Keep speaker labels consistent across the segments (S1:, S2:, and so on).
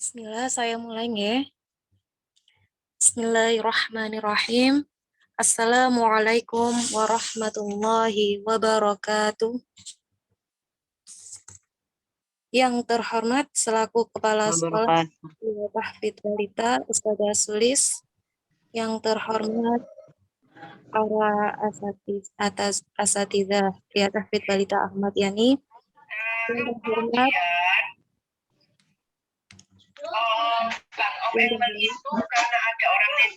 S1: Bismillah, saya mulai ya. Bismillahirrahmanirrahim. Assalamualaikum warahmatullahi wabarakatuh. Yang terhormat selaku Kepala Sekolah Tahfidz Balita Ustazah Sulis, yang terhormat para asatidzah Tahfidz Balita Ahmad Yani, yang terhormat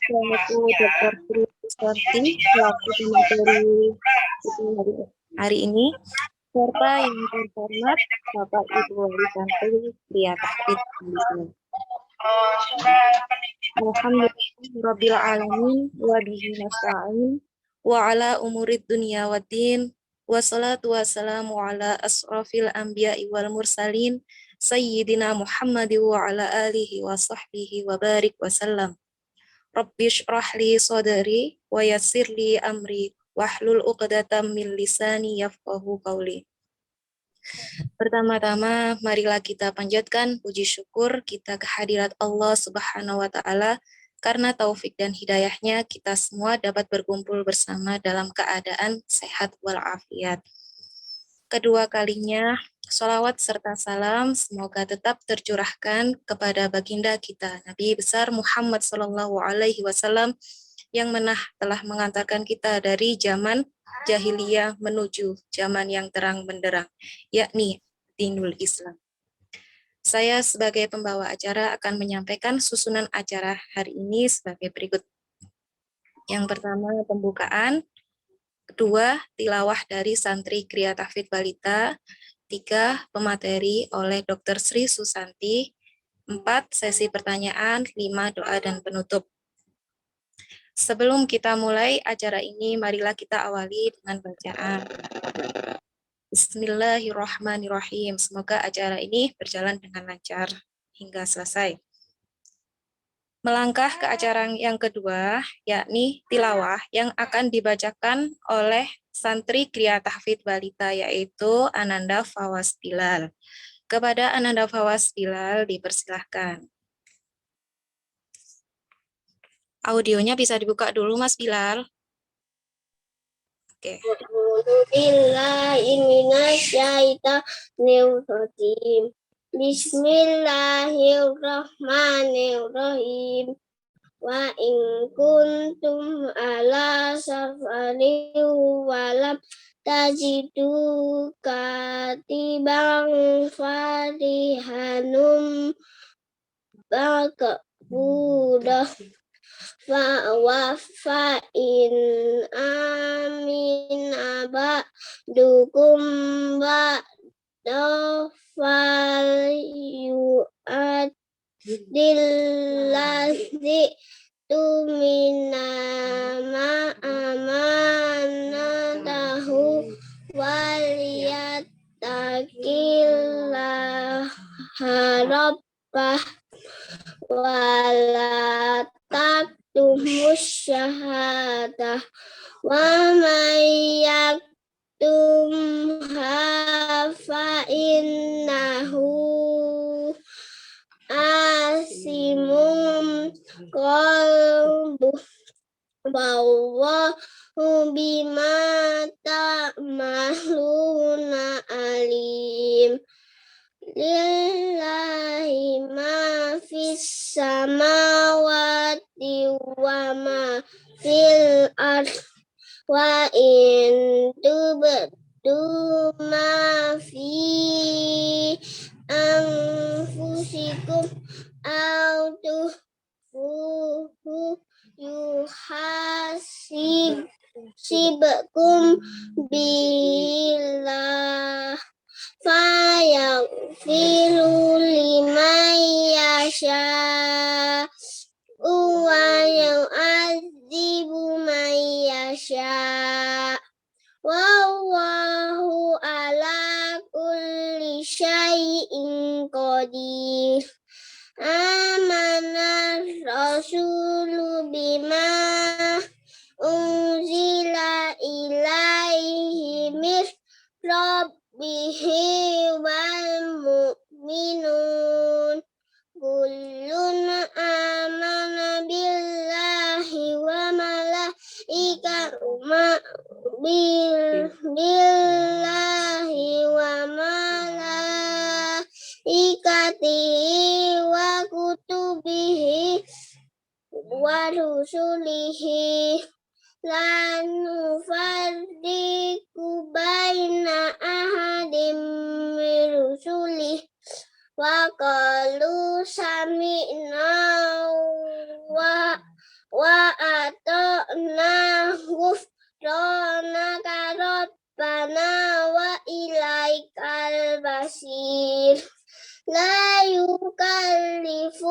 S1: selaku Dr. Sri Susanti selaku pemateri hari ini, serta yang terhormat Bapak Ibu Wali Santri Pria Tahfidz Balita. Alhamdulillahirabbil alamin wa bihi nasta'in wa ala umurid dunya waddin wassalatu wassalamu ala asrafil anbiya'i wal mursalin sayyidina Muhammad wa ala alihi wa sahbihi wa barik wasallam. Rabbi shrah li sadri wa yassir li amri wahlul 'uqdatam min lisani yafqahu qawli. Pertama-tama, marilah kita panjatkan puji syukur kita kehadirat Allah Subhanahu wa Ta'ala, karena taufik dan hidayahnya kita semua dapat berkumpul bersama dalam keadaan sehat walafiat. Kedua kalinya, sholawat serta salam semoga tetap tercurahkan kepada baginda kita, Nabi besar Muhammad SAW, yang telah mengantarkan kita dari zaman jahiliyah menuju zaman yang terang benderang, yakni Dinul Islam. Saya sebagai pembawa acara akan menyampaikan susunan acara hari ini sebagai berikut. Yang pertama, pembukaan. Kedua, tilawah dari santri Kria Tahfidz Balita. 3, pemateri oleh Dr. Sri Susanti. 4, sesi pertanyaan. 5, doa dan penutup. Sebelum kita mulai acara ini, marilah kita awali dengan bacaan. Bismillahirrahmanirrahim. Semoga acara ini berjalan dengan lancar hingga selesai. Melangkah ke acara yang kedua, yakni tilawah yang akan dibacakan oleh santri Kria Tahfidz Balita, yaitu Ananda Fawaz Bilal. Kepada Ananda Fawaz Bilal dipersilahkan. Audionya bisa dibuka dulu, Mas Bilal. Oke. Bismillahirrahmanirrahim. Wa in kuntum ala safarin walam tajidu katiban farihanum bakabudah fa in amin abadukum fal yu'adillazi tumina ma'amanatahu waliyattakillah harabbah wala taktumus syahadah wa may yaktumha fa innahu asimum qalbuh wallahu bima ta'maluna alim. Lillahi ma fis samawati wa ma fil ardh wa in tubdu ma fi anfusikum aw tukhfuhu yuhasibkum billah fayaghfiru liman yasha wa yu'adzibu man yasha wallahu ala kulli syai'in qadir. Amana rasulu bima unzila ilaihi mir rabbihi wal mu'minun qul
S2: billahi wa malaikatihi wa kutubihi wa rusulihi la nufarriqu baina ahadin min rusulihi wa qalu sami'na wa ata'na ghufranaka rabbana wa ilaikal basir. La yukallifu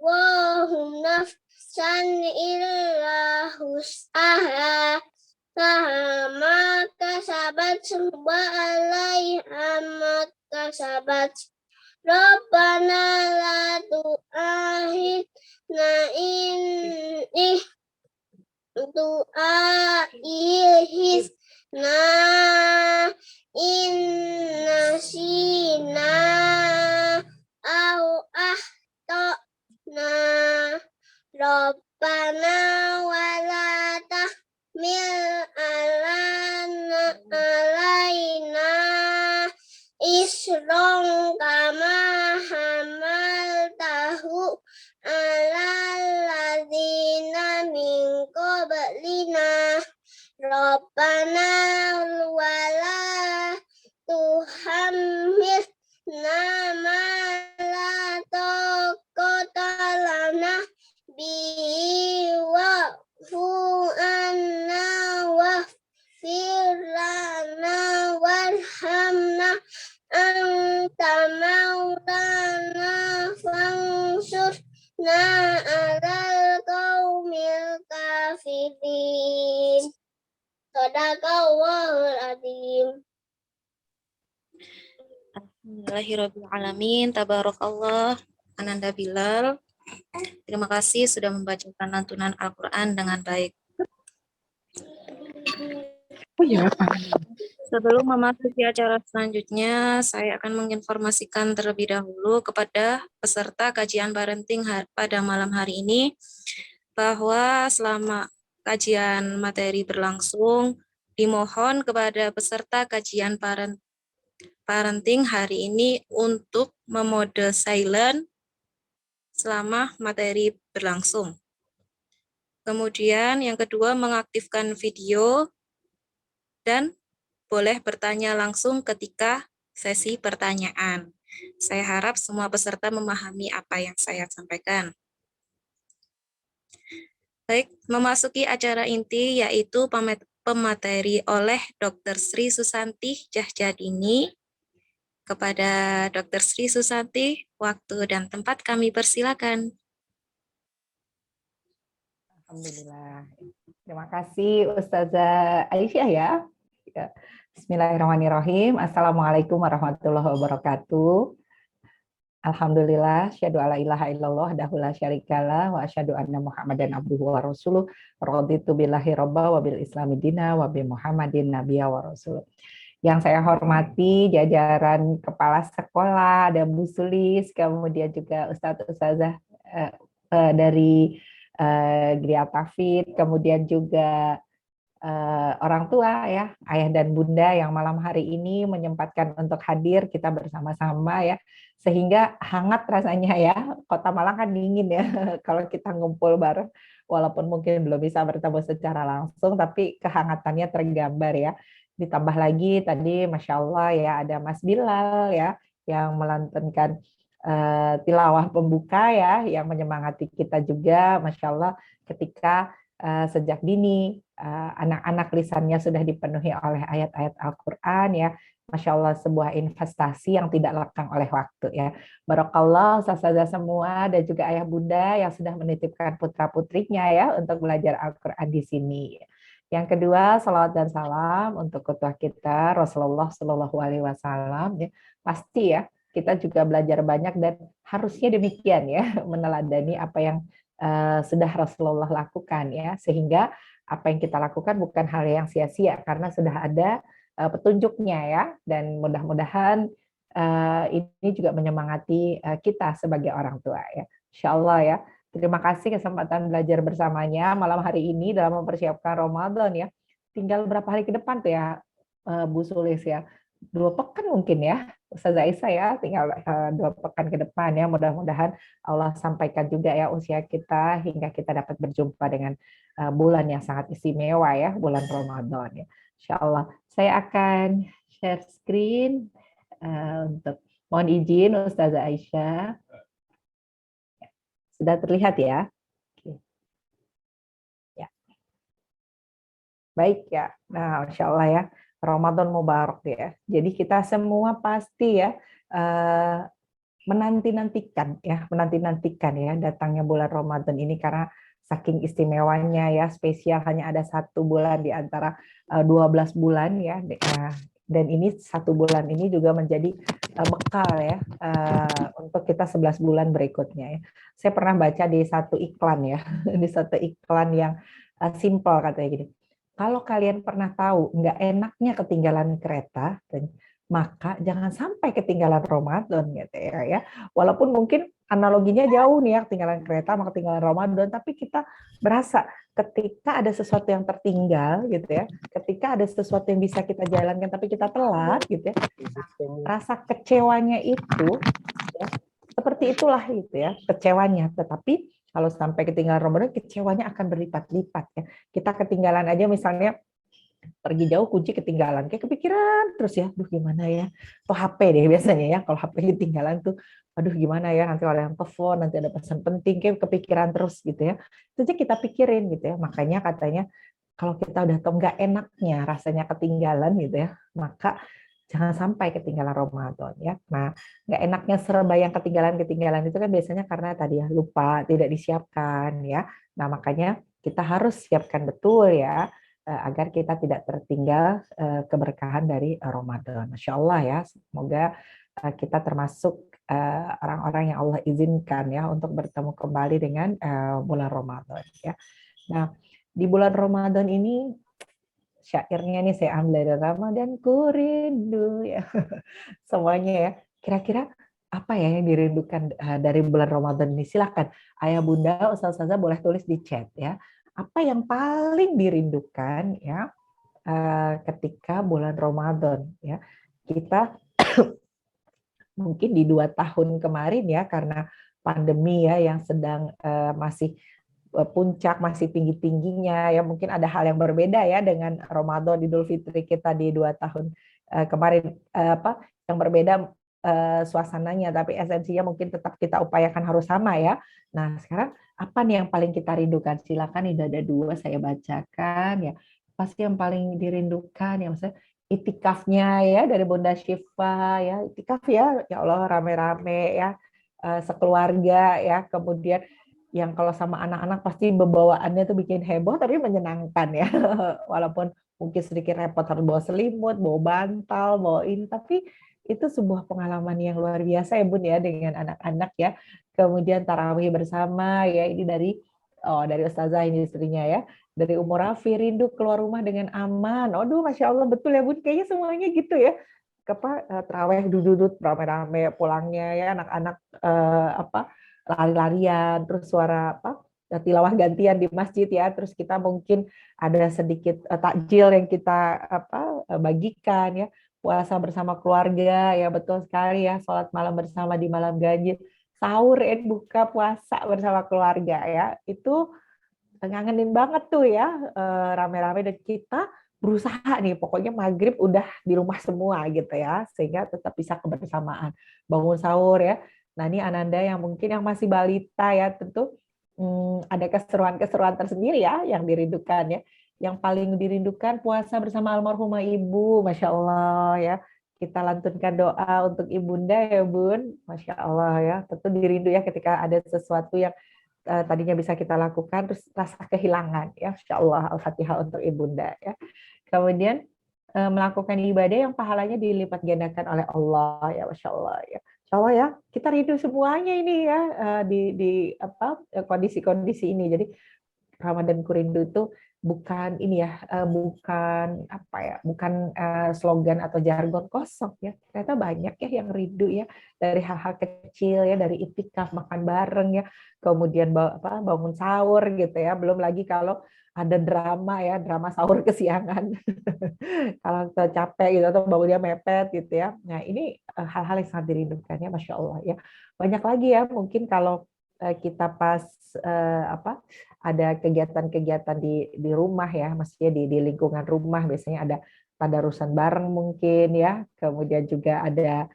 S2: Allahu nafsan illa wus'aha laha kasabat wa 'alaiha ma kasabat. Rabbana la tu'akhidna in tu'akhidna in nasina au akhtana. Rabbana wala tahmil alaina isron kama hamaltahu alal ladzina min qablina. Rabbana wala tuhammilna ma la taqata lana bihi wa'fu anna waghfir lana warhamna anta maulana fansurna alal qaumil kafirin. Shadaqallahul azim.
S1: Alhamdulillahirrabbilalamin. Tabarakallah. Ananda Bilal. Terima kasih sudah membacakan lantunan Al-Quran dengan baik.
S3: Oh ya,
S1: Sebelum memasuki acara selanjutnya, saya akan menginformasikan terlebih dahulu kepada peserta kajian parenting pada malam hari ini bahwa selama kajian materi berlangsung, dimohon kepada peserta kajian parenting hari ini untuk memode silent selama materi berlangsung. Kemudian yang kedua, mengaktifkan video dan boleh bertanya langsung ketika sesi pertanyaan. Saya harap semua peserta memahami apa yang saya sampaikan. Baik, memasuki acara inti yaitu pemateri oleh Dr. Sri Susanti Djahjadini. Kepada Dr. Sri Susanti, waktu dan tempat kami persilakan.
S3: Alhamdulillah. Terima kasih Ustazah Aisyah ya. Bismillahirrahmanirrahim. Assalamualaikum warahmatullahi wabarakatuh. Alhamdulillah, syahadu alla ilaha illallah wahdahu la syarikalah wa asyhadu anna Muhammadan abduhu wa rasuluh. Raditu billahi robba wa bil islami dina wa bi Muhammadin nabiyya wa rasuluh. Yang saya hormati jajaran kepala sekolah, ada Bu Sulis, kemudian juga Ustazah dari Gria Tafid, kemudian juga orang tua ya, ayah dan bunda yang malam hari ini menyempatkan untuk hadir kita bersama-sama ya, sehingga hangat rasanya ya. Kota Malang kan dingin ya kalau kita ngumpul bareng, walaupun mungkin belum bisa bertemu secara langsung, tapi kehangatannya tergambar ya. Ditambah lagi tadi Masya Allah ya, ada Mas Bilal ya yang melantunkan tilawah pembuka ya, yang menyemangati kita juga Masya Allah ketika sejak dini anak-anak lisannya sudah dipenuhi oleh ayat-ayat Al-Quran ya. Masya Allah, sebuah investasi yang tidak lekang oleh waktu ya. Barakallah ustazah semua dan juga ayah bunda yang sudah menitipkan putra-putrinya ya untuk belajar Al-Quran di sini. Yang kedua, salawat dan salam untuk ketua kita Rasulullah Shallallahu Alaihi Wasallam. Ya, pasti ya kita juga belajar banyak dan harusnya demikian ya, meneladani apa yang sudah Rasulullah lakukan ya, sehingga apa yang kita lakukan bukan hal yang sia-sia karena sudah ada petunjuknya ya, dan mudah-mudahan ini juga menyemangati kita sebagai orang tua ya. Insya Allah ya, Terima kasih kesempatan belajar bersamanya malam hari ini dalam mempersiapkan Ramadan ya. Tinggal berapa hari ke depan tuh ya, Bu Sulis ya? 2 pekan mungkin ya, Ustazah Aisyah ya, tinggal 2 pekan ke depan ya. Mudah-mudahan Allah sampaikan juga ya usia kita hingga kita dapat berjumpa dengan bulan yang sangat istimewa ya, bulan Ramadan ya. Insya Allah. Saya akan share screen untuk mohon izin Ustazah Aisyah. Sudah terlihat ya? Ya. Baik ya. Nah, Insya Allah ya. Ramadan Mubarak ya. Jadi kita semua pasti ya menanti-nantikan ya datangnya bulan Ramadan ini karena saking istimewanya ya, spesial, hanya ada 1 bulan di antara 12 bulan ya. Dan ini 1 bulan ini juga menjadi bekal ya untuk kita 11 bulan berikutnya ya. Saya pernah baca di satu iklan ya, di satu iklan yang simple katanya gini. Kalau kalian pernah tahu nggak enaknya ketinggalan kereta, maka jangan sampai ketinggalan Ramadan gitu ya. Walaupun mungkin analoginya jauh nih ya, ketinggalan kereta sama ketinggalan Ramadan, tapi kita berasa ketika ada sesuatu yang tertinggal gitu ya, ketika ada sesuatu yang bisa kita jalankan tapi kita telat gitu ya, rasa kecewanya itu ya, seperti itulah gitu ya, kecewanya. Tetapi kalau sampai ketinggalan Ramadan, kecewanya akan berlipat-lipat ya. Kita ketinggalan aja misalnya pergi jauh kunci ketinggalan, kayak kepikiran terus ya, aduh gimana ya, atau HP deh biasanya ya, kalau HP ketinggalan tuh, aduh gimana ya, nanti ada yang telepon, nanti ada pesan penting, kayak kepikiran terus gitu ya, itu aja kita pikirin gitu ya. Makanya katanya kalau kita udah tahu nggak enaknya rasanya ketinggalan gitu ya, maka jangan sampai ketinggalan Ramadan ya. Nah, nggak enaknya serba yang ketinggalan itu kan biasanya karena tadi ya lupa, tidak disiapkan ya. Nah, makanya kita harus siapkan betul ya agar kita tidak tertinggal keberkahan dari Ramadan. Masya Allah ya, semoga kita termasuk orang-orang yang Allah izinkan ya untuk bertemu kembali dengan bulan Ramadan ya. Nah, di bulan Ramadan ini syairnya nih saya ambil dari Ramadan ku rindu ya. Semuanya ya. Kira-kira apa ya yang dirindukan dari bulan Ramadan ini? Silakan Ayah Bunda, Ustazah boleh tulis di chat ya. Apa yang paling dirindukan ya ketika bulan Ramadan ya. Kita mungkin di 2 tahun kemarin ya, karena pandemi ya yang sedang masih puncak, masih tinggi-tingginya ya, mungkin ada hal yang berbeda ya dengan Ramadan Idul Fitri kita di 2 tahun kemarin, yang berbeda suasananya, tapi esensinya mungkin tetap kita upayakan harus sama ya. Nah, sekarang apa nih yang paling kita rindukan? Silakan, ini ada 2 saya bacakan ya. Pasti yang paling dirindukan ya, maksudnya itikafnya ya dari Bunda Syifa ya, itikaf ya, ya Allah rame-rame ya, sekeluarga ya, kemudian yang kalau sama anak-anak pasti pembawaannya tuh bikin heboh tapi menyenangkan ya. Walaupun mungkin sedikit repot harus bawa selimut, bawa bantal, bawa ini, tapi itu sebuah pengalaman yang luar biasa ya Bun ya dengan anak-anak ya. Kemudian tarawih bersama ya, ini dari Ustazah ini istrinya ya. Dari Umur Rafi, rindu keluar rumah dengan aman. Aduh, Masya Allah, betul ya Bun, kayaknya semuanya gitu ya. Tarawih duduk rame-rame pulangnya ya, anak-anak lari-larian, terus suara tilawah gantian di masjid ya, terus kita mungkin ada sedikit takjil yang kita bagikan ya, puasa bersama keluarga ya, betul sekali ya, sholat malam bersama di malam ganjil, sahur buka puasa bersama keluarga ya, itu ngangenin banget tuh ya, rame-rame, dan kita berusaha nih pokoknya maghrib udah di rumah semua gitu ya, sehingga tetap bisa kebersamaan bangun sahur ya. Nah, ini Ananda yang mungkin yang masih balita ya, tentu ada keseruan-keseruan tersendiri ya yang dirindukan ya. Yang paling dirindukan puasa bersama almarhumah ibu, Masya Allah ya. Kita lantunkan doa untuk ibunda ya Bun, Masya Allah ya. Tentu dirindu ya ketika ada sesuatu yang tadinya bisa kita lakukan, terus rasa kehilangan ya. Masya Allah, Al-Fatihah untuk ibunda ya. Kemudian melakukan ibadah yang pahalanya dilipat gandakan oleh Allah ya, Masya Allah ya. Insya Allah ya, kita rindu semuanya ini ya di kondisi-kondisi ini. Jadi Ramadan ku rindu itu bukan ini ya, bukan apa ya, bukan slogan atau jargon kosong ya. Ternyata banyak ya yang rindu ya, dari hal-hal kecil ya, dari iktikaf makan bareng ya, kemudian bangun sahur gitu ya. Belum lagi kalau ada drama ya, drama sahur kesiangan. Kalau capek gitu atau bangunnya mepet gitu ya. Nah, ini hal-hal yang sangat dirindukan ya, Masya Allah ya. Banyak lagi ya, mungkin kalau kita pas apa ada kegiatan-kegiatan di rumah ya, maksudnya di lingkungan rumah biasanya ada tadarusan bareng mungkin ya, kemudian juga ada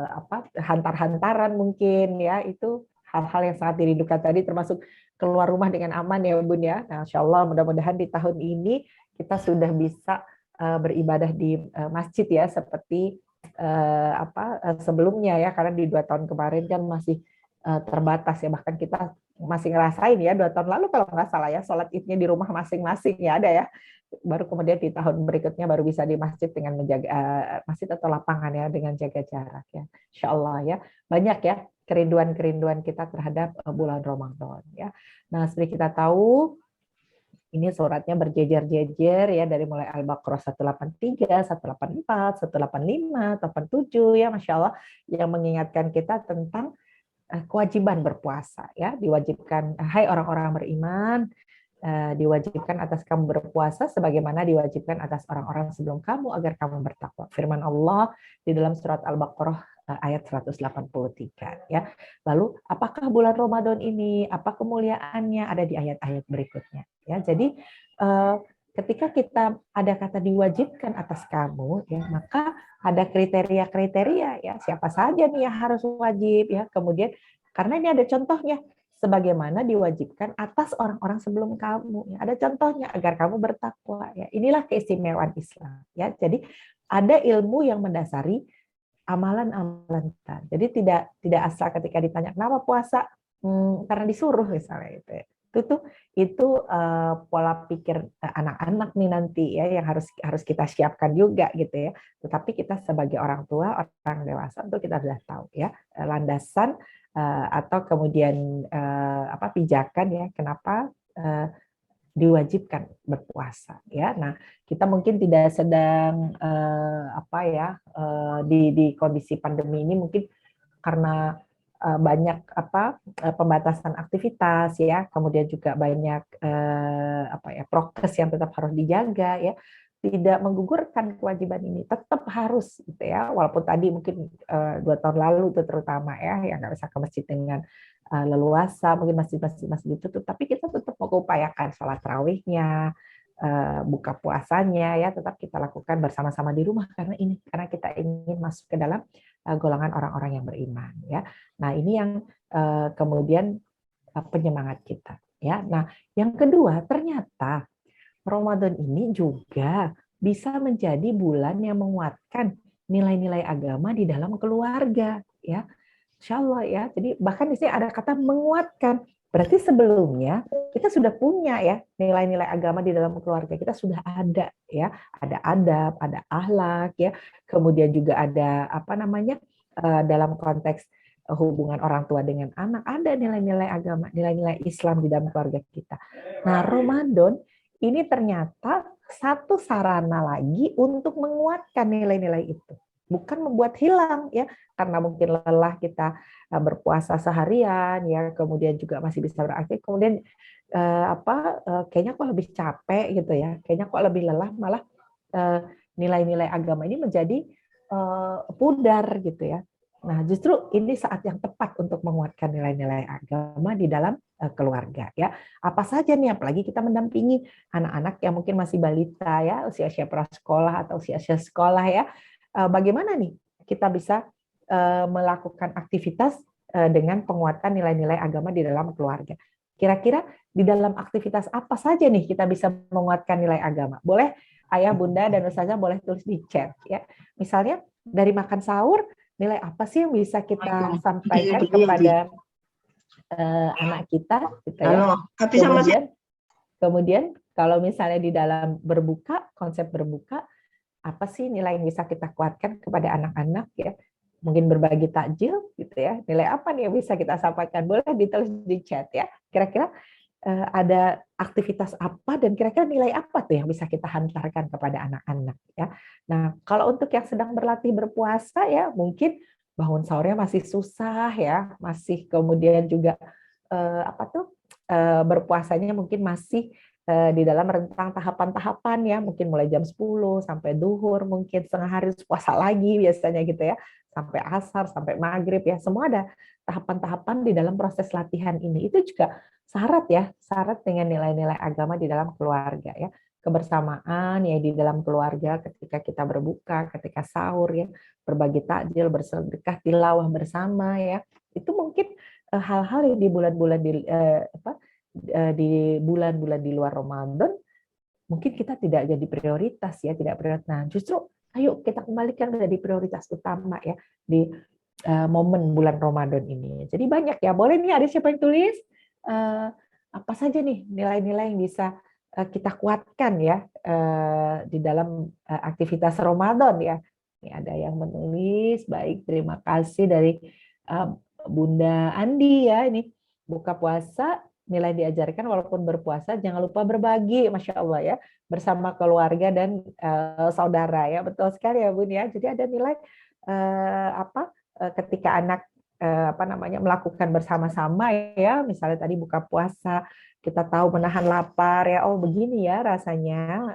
S3: apa hantar-hantaran mungkin ya, itu hal-hal yang sangat dirindukan tadi, termasuk keluar rumah dengan aman ya Bun ya. Nah, Insya Allah mudah-mudahan di tahun ini kita sudah bisa beribadah di masjid ya, seperti sebelumnya ya, karena di 2 tahun kemarin kan masih terbatas ya, bahkan kita masih ngerasain ya 2 tahun lalu kalau nggak salah ya, sholat idnya di rumah masing-masing ya ada ya, baru kemudian di tahun berikutnya baru bisa di masjid dengan menjaga masjid atau lapangan ya dengan jaga jarak ya. Insya Allah ya, banyak ya kerinduan-kerinduan kita terhadap bulan Ramadan ya. Nah, seperti kita tahu ini suratnya berjejer-jejer ya, dari mulai Al-Baqarah 183, 184, 185, 87 ya, Masya Allah, yang mengingatkan kita tentang kewajiban berpuasa ya. Diwajibkan, hai orang-orang beriman, diwajibkan atas kamu berpuasa sebagaimana diwajibkan atas orang-orang sebelum kamu agar kamu bertakwa. Firman Allah di dalam surat Al-Baqarah ayat 183 ya. Lalu apakah bulan Ramadan ini, apa kemuliaannya, ada di ayat-ayat berikutnya ya. Jadi ketika kita ada kata diwajibkan atas kamu ya, maka ada kriteria-kriteria ya, siapa saja nih yang harus wajib ya. Kemudian karena ini ada contohnya, sebagaimana diwajibkan atas orang-orang sebelum kamu. Ada contohnya agar kamu bertakwa. Ya, inilah keistimewaan Islam. Ya, jadi ada ilmu yang mendasari amalan-amalan kita. Jadi tidak asal ketika ditanya kenapa puasa, karena disuruh misalnya itu. Itu pola pikir anak-anak nih nanti ya, yang harus kita siapkan juga gitu ya. Tetapi kita sebagai orang tua, orang dewasa, untuk kita sudah tahu ya landasan atau kemudian pijakan ya kenapa diwajibkan berpuasa ya. Nah, kita mungkin tidak sedang di kondisi pandemi ini, mungkin karena banyak pembatasan aktivitas ya, kemudian juga banyak prokes yang tetap harus dijaga ya, tidak menggugurkan kewajiban ini, tetap harus gitu ya, walaupun tadi mungkin 2 tahun lalu itu terutama ya, yang nggak bisa ke masjid dengan leluasa, mungkin masjid-masjid ditutup, tapi kita tetap mengupayakan sholat tarawihnya, buka puasanya ya, tetap kita lakukan bersama-sama di rumah karena kita ingin masuk ke dalam golongan orang-orang yang beriman ya. Nah, ini yang kemudian penyemangat kita ya. Nah, yang kedua, ternyata Ramadan ini juga bisa menjadi bulan yang menguatkan nilai-nilai agama di dalam keluarga ya. Insya Allah ya. Jadi bahkan di sini ada kata menguatkan. Berarti sebelumnya kita sudah punya ya nilai-nilai agama di dalam keluarga. Kita sudah ada ya, ada adab, ada akhlak ya. Kemudian juga ada dalam konteks hubungan orang tua dengan anak, ada nilai-nilai agama, nilai-nilai Islam di dalam keluarga kita. Nah, Ramadan ini ternyata satu sarana lagi untuk menguatkan nilai-nilai itu. Bukan membuat hilang ya, karena mungkin lelah kita berpuasa seharian ya, kemudian juga masih bisa beraktif, kemudian kayaknya kok lebih capek gitu ya, kayaknya kok lebih lelah, malah nilai-nilai agama ini menjadi pudar gitu ya. Nah, justru ini saat yang tepat untuk menguatkan nilai-nilai agama di dalam keluarga ya. Apa saja nih, apalagi kita mendampingi anak-anak yang mungkin masih balita ya, usia-usia prasekolah atau usia-usia sekolah ya. Bagaimana nih kita bisa melakukan aktivitas dengan penguatan nilai-nilai agama di dalam keluarga. Kira-kira di dalam aktivitas apa saja nih kita bisa menguatkan nilai agama? Boleh Ayah, Bunda, dan Ustazah boleh tulis di chat ya. Misalnya dari makan sahur, nilai apa sih yang bisa kita sampaikan kepada anak kita gitu ya. Kemudian kalau misalnya di dalam berbuka, konsep berbuka, apa sih nilai yang bisa kita kuatkan kepada anak-anak ya? Mungkin berbagi takjil gitu ya. Nilai apa nih yang bisa kita sampaikan? Boleh ditulis di chat ya. Kira-kira ada aktivitas apa dan kira-kira nilai apa tuh yang bisa kita hantarkan kepada anak-anak ya. Nah, kalau untuk yang sedang berlatih berpuasa ya mungkin bangun sahurnya masih susah ya, masih kemudian juga apa tuh berpuasanya mungkin masih di dalam rentang tahapan-tahapan ya, mungkin mulai jam 10 sampai duhur, mungkin setengah hari puasa lagi biasanya gitu ya, sampai asar, sampai maghrib ya, semua ada tahapan-tahapan di dalam proses latihan ini. Itu juga syarat ya, syarat dengan nilai-nilai agama di dalam keluarga ya. Kebersamaan ya di dalam keluarga ketika kita berbuka, ketika sahur ya, berbagi takjil, bersedekah, tilawah bersama ya. Itu mungkin hal-hal yang di bulan-bulan di bulan-bulan di luar Ramadan mungkin kita tidak jadi prioritas ya, tidak prioritas. Nah, justru ayo kita kembalikan menjadi prioritas utama ya di momen bulan Ramadan ini. Jadi banyak ya. Boleh nih ada siapa yang tulis apa saja nih nilai-nilai yang bisa kita kuatkan ya di dalam aktivitas Ramadan ya. Ini ada yang menulis, baik terima kasih dari Bunda Andi ya, ini buka puasa nilai diajarkan walaupun berpuasa jangan lupa berbagi, Masya Allah ya, bersama keluarga dan saudara ya, betul sekali ya Bun ya. Jadi ada nilai ketika anak melakukan bersama-sama ya, misalnya tadi buka puasa kita tahu menahan lapar ya, oh begini ya rasanya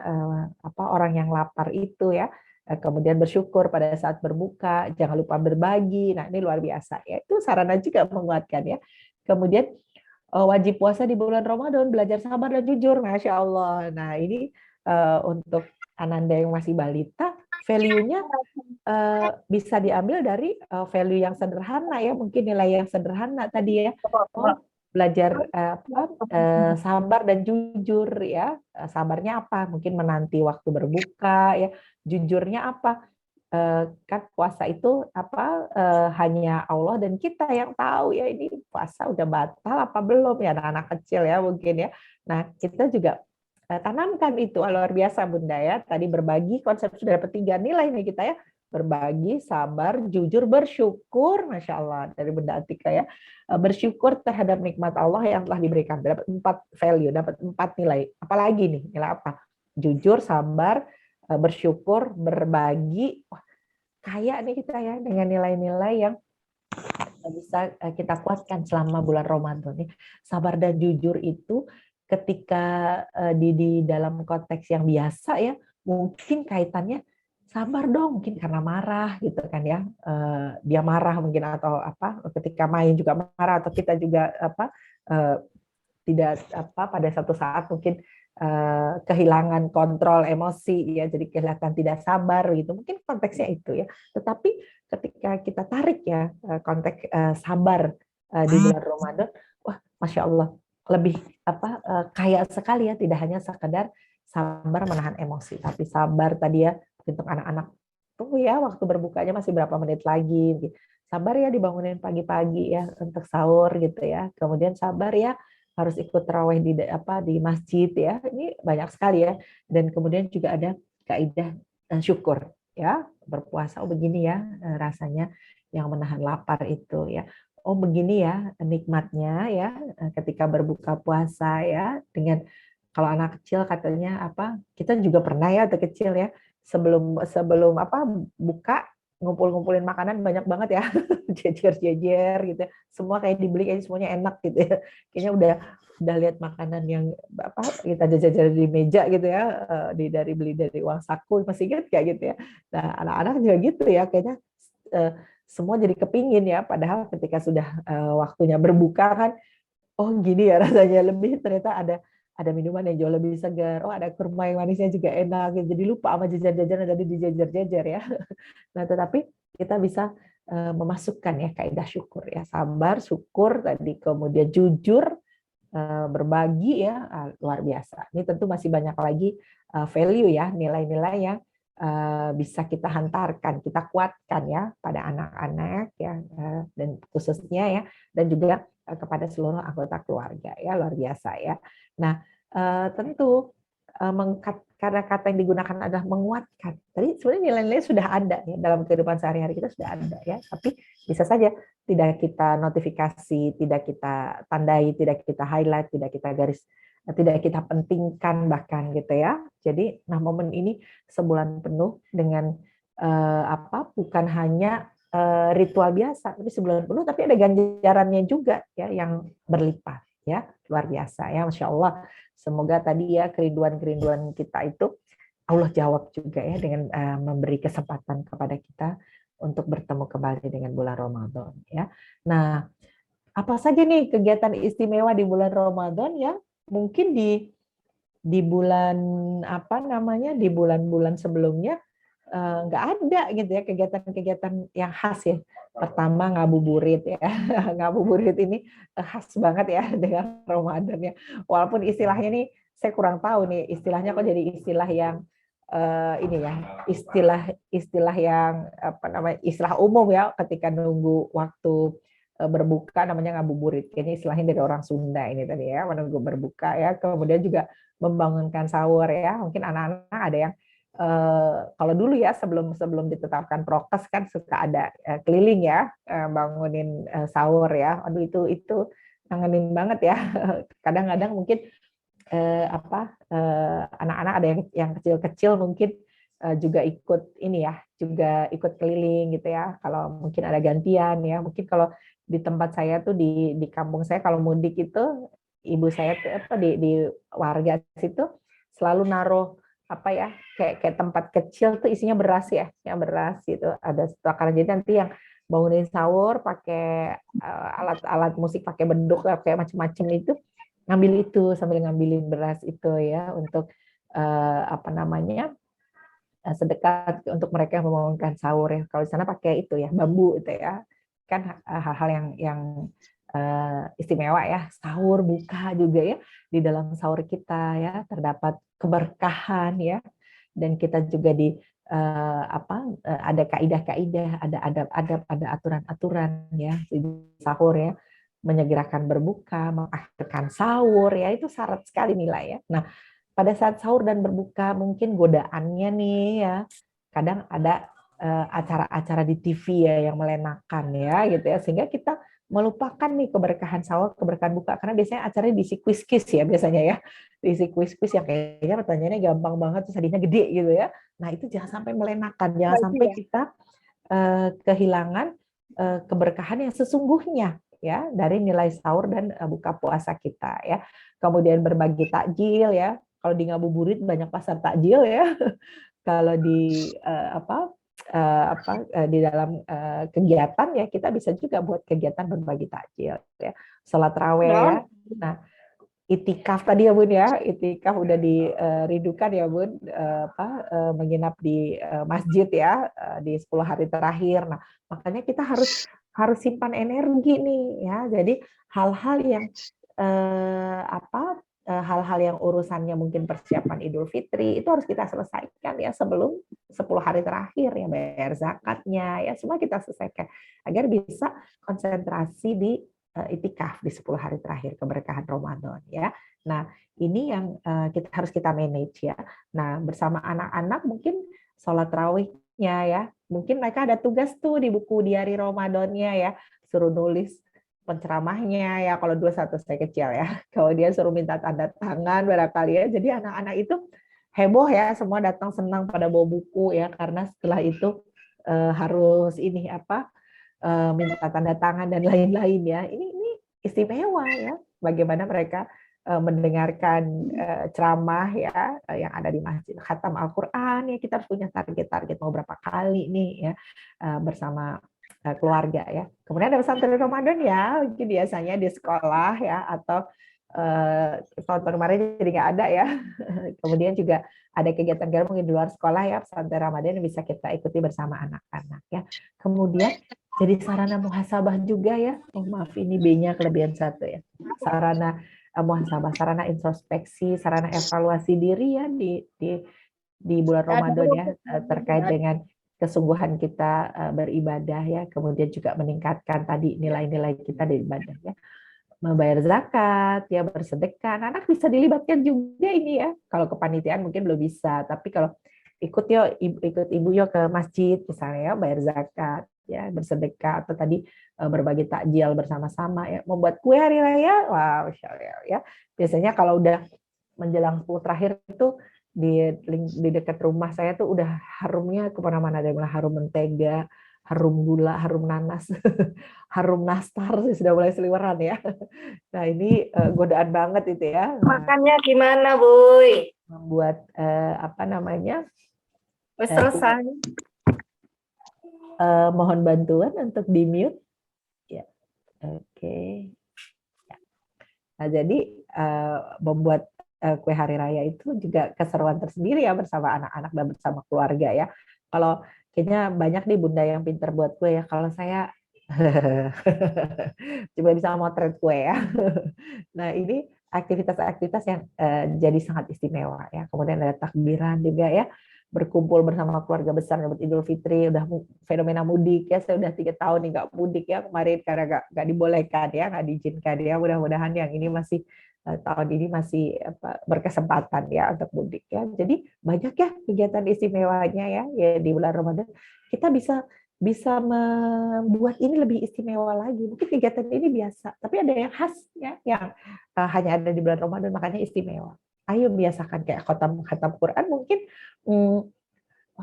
S3: orang yang lapar itu ya. Kemudian bersyukur pada saat berbuka, jangan lupa berbagi. Nah, ini luar biasa ya. Itu sarana juga menguatkan ya. Kemudian wajib puasa di bulan Ramadan, belajar sabar dan jujur, Masya Allah. Nah, ini untuk Ananda yang masih balita, value-nya bisa diambil dari value yang sederhana ya, mungkin nilai yang sederhana tadi ya. Oh, belajar sabar dan jujur ya. Sabarnya apa? Mungkin menanti waktu berbuka ya. Jujurnya apa? Kan puasa itu hanya Allah dan kita yang tahu ya, ini puasa udah batal apa belum ya, anak-anak kecil ya mungkin ya. Nah, kita juga tanamkan itu luar biasa Bunda ya. Tadi berbagi, konsep sudah dapat 3 nilai nih kita ya. Berbagi, sabar, jujur, bersyukur, Masya Allah dari Bunda Atika ya. Bersyukur terhadap nikmat Allah yang telah diberikan. Dapat 4 value, dapat 4 nilai. Apalagi nih, nilai apa? Jujur, sabar, bersyukur, berbagi. Wah, kaya nih kita ya dengan nilai-nilai yang bisa kita kuatkan selama bulan Ramadan. Sabar dan jujur itu ketika di dalam konteks yang biasa ya, mungkin kaitannya sabar dong, mungkin karena marah gitu kan ya, dia marah mungkin atau ketika main juga marah, atau kita juga tidak pada satu saat mungkin kehilangan kontrol emosi ya, jadi kelihatan tidak sabar gitu, mungkin konteksnya itu ya. Tetapi ketika kita tarik ya konteks sabar di bulan Ramadan, wah Masya Allah lebih kaya sekali ya, tidak hanya sekedar sabar menahan emosi, tapi sabar tadi ya untuk anak-anak tunggu ya waktu berbukanya masih berapa menit lagi, sabar ya dibangunin pagi-pagi ya untuk sahur gitu ya, kemudian sabar ya harus ikut tarawih di masjid ya, ini banyak sekali ya. Dan kemudian juga ada kaidah syukur ya, berpuasa oh begini ya rasanya yang menahan lapar itu ya, oh begini ya nikmatnya ya ketika berbuka puasa ya, dengan kalau anak kecil katanya kita juga pernah ya waktu kecil ya, sebelum buka ngumpul-ngumpulin makanan banyak banget ya, jejer-jejer gitu, semua kayak dibeli kayak semuanya enak gitu ya, kayaknya udah lihat makanan yang kita jajar di meja gitu ya, dari beli dari uang saku, masih ingat kayak gitu ya. Nah anak-anak juga gitu ya kayaknya, semua jadi kepingin ya, padahal ketika sudah waktunya berbuka kan, oh gini ya rasanya, lebih ternyata ada minuman yang jauh lebih segar, oh ada kurma yang manisnya juga enak, jadi lupa sama jajan-jajan yang tadi dijajar-jajar ya. Nah tetapi kita bisa memasukkan ya kaidah syukur ya, sabar, syukur tadi, kemudian jujur, berbagi ya, luar biasa. Ini tentu masih banyak lagi value ya, nilai-nilai yang bisa kita hantarkan, kita kuatkan ya pada anak-anak ya, dan khususnya ya, dan juga kepada seluruh anggota keluarga ya, luar biasa ya. Nah tentu karena kata yang digunakan adalah menguatkan. Tadi sebenarnya nilai-nilai sudah ada ya dalam kehidupan sehari-hari kita sudah ada ya, tapi bisa saja tidak kita notifikasi, tidak kita tandai, tidak kita highlight, tidak kita garis, tidak kita pentingkan bahkan gitu ya. Jadi nah momen ini sebulan penuh dengan bukan hanya ritual biasa, tapi sebulan penuh tapi ada ganjarannya juga ya yang berlipat ya, luar biasa ya, Masya Allah. Semoga tadi ya kerinduan-kerinduan kita itu Allah jawab juga ya dengan memberi kesempatan kepada kita untuk bertemu kembali dengan bulan Ramadan ya. Nah, apa saja nih kegiatan istimewa di bulan Ramadan ya? Mungkin di bulan di bulan-bulan sebelumnya nggak ada gitu ya kegiatan-kegiatan yang khas ya. Pertama ngabuburit ya, ngabuburit ini khas banget ya dengan Ramadan ya. Walaupun istilahnya nih saya kurang tahu nih istilahnya kok jadi istilah yang ini ya istilah yang istilah umum ya ketika nunggu waktu berbuka namanya ngabuburit. Ini istilahnya dari orang Sunda ini tadi ya menunggu berbuka ya. Kemudian juga membangunkan sahur ya. Mungkin anak-anak ada yang kalau dulu ya sebelum ditetapkan prokes kan suka ada keliling ya bangunin sahur ya. Aduh itu kangenin banget ya. Kadang-kadang mungkin anak-anak ada yang kecil-kecil mungkin juga ikut ini ya, juga ikut keliling gitu ya. Kalau mungkin ada gantian ya. Mungkin kalau di tempat saya tuh di kampung saya kalau mudik itu ibu saya tuh di warga situ selalu naruh kayak tempat kecil tuh isinya beras ya, yang beras itu ada stokan. Jadi nanti yang bangunin sahur pakai alat-alat musik, pakai beduk kayak macam-macam itu ngambil itu sambil ngambilin beras itu ya untuk sedekah untuk mereka yang membangunkan sahur ya. Kalau di sana pakai itu ya bambu itu ya, kan hal-hal yang istimewa ya, sahur buka juga ya, di dalam sahur kita ya terdapat keberkahan ya, dan kita juga ada kaidah-kaidah, ada adab-adab, ada aturan-aturan ya di sahur ya, menyegerakan berbuka, mengakhirkan sahur ya, itu syarat sekali nilai ya. Nah, pada saat sahur dan berbuka mungkin godaannya nih ya, kadang ada acara-acara di TV ya yang melenakan ya gitu ya, sehingga kita melupakan nih keberkahan sahur, keberkahan buka, karena biasanya acaranya diisi kuis-kuis ya biasanya ya, diisi kuis-kuis yang kayaknya pertanyaannya gampang banget terus hadiahnya gede gitu ya. Nah itu jangan sampai melenakan, jangan sampai kita kehilangan keberkahan yang sesungguhnya ya dari nilai sahur dan buka puasa kita ya. Kemudian berbagi takjil ya, kalau di ngabuburit banyak pasar takjil ya. Kalau di di dalam kegiatan ya kita bisa juga buat kegiatan berbagi takjil ya, sholat raweh ya. Nah itikaf tadi ya Bun ya, itikaf udah dirindukan ya Bun, menginap di masjid ya di 10 hari terakhir. Nah makanya kita harus simpan energi nih ya. Jadi hal-hal yang hal-hal yang urusannya mungkin persiapan Idul Fitri itu harus kita selesaikan ya sebelum 10 hari terakhir ya, bayar zakatnya ya, semua kita selesaikan agar bisa konsentrasi di itikaf di 10 hari terakhir keberkahan Ramadan ya. Nah, ini yang harus kita manage ya. Nah, bersama anak-anak mungkin sholat rawihnya ya. Mungkin mereka ada tugas tuh di buku diari Ramadannya ya, suruh nulis penceramahnya ya, kalau 21 saya kecil ya. Kalau dia suruh minta tanda tangan barangkali ya. Jadi anak-anak itu heboh ya, semua datang senang pada bawa buku ya, karena setelah itu harus minta tanda tangan dan lain-lain ya. Ini istimewa ya, bagaimana mereka mendengarkan ceramah ya yang ada di masjid, khatam Al-Qur'an ya. Kita harus punya target-target mau berapa kali nih ya bersama keluarga ya. Kemudian ada pesantren Ramadan ya, mungkin biasanya di sekolah ya, atau tahun kemarin jadi nggak ada ya. Kemudian juga ada kegiatan mungkin di luar sekolah ya, pesantren Ramadan yang bisa kita ikuti bersama anak-anak ya. Kemudian jadi sarana muhasabah juga ya. Oh, maaf ini B-nya kelebihan 1 ya. Sarana muhasabah, sarana introspeksi, sarana evaluasi diri ya di bulan Ramadan ya, terkait dengan kesungguhan kita beribadah ya, kemudian juga meningkatkan tadi nilai-nilai kita di ibadah ya. membayar zakat, ya bersedekah. Anak bisa dilibatkan juga ini ya. Kalau kepanitiaan mungkin belum bisa, tapi kalau ikut ibu yo ke masjid misalnya ya, bayar zakat, ya bersedekah atau tadi berbagi takjil bersama-sama ya, membuat kue hari raya, wow, Masya Allah, ya. Biasanya kalau udah menjelang 10 terakhir itu di dekat rumah saya tuh udah harumnya kemana-mana, ada mulai harum mentega, harum gula, harum nanas, harum nastar sudah mulai seliweran ya. Nah ini godaan banget itu ya. Nah,
S4: Makannya gimana, Boy?
S3: membuat apa namanya?
S4: Wes selesai.
S3: Mohon bantuan untuk di mute. Ya, oke. Ya. Nah jadi membuat kue hari raya itu juga keseruan tersendiri ya bersama anak-anak dan bersama keluarga ya. Kalau kayaknya banyak nih bunda yang pinter buat kue ya. Kalau saya cuma bisa motret kue ya. Nah ini aktivitas-aktivitas yang jadi sangat istimewa ya. Kemudian ada takbiran juga ya, berkumpul bersama keluarga besar menyambut Idul Fitri. Udah fenomena mudik ya, saya udah 3 tahun nih nggak mudik ya kemarin karena nggak dibolehkan ya, nggak diizinkan ya. Mudah-mudahan yang ini masih tahun ini masih berkesempatan ya untuk mudik ya. Jadi banyak ya kegiatan istimewanya ya di bulan Ramadan. Kita bisa membuat ini lebih istimewa lagi. Mungkin kegiatan ini biasa, tapi ada yang khas ya, yang hanya ada di bulan Ramadan, makanya istimewa. Ayo biasakan kayak khatam Quran mungkin,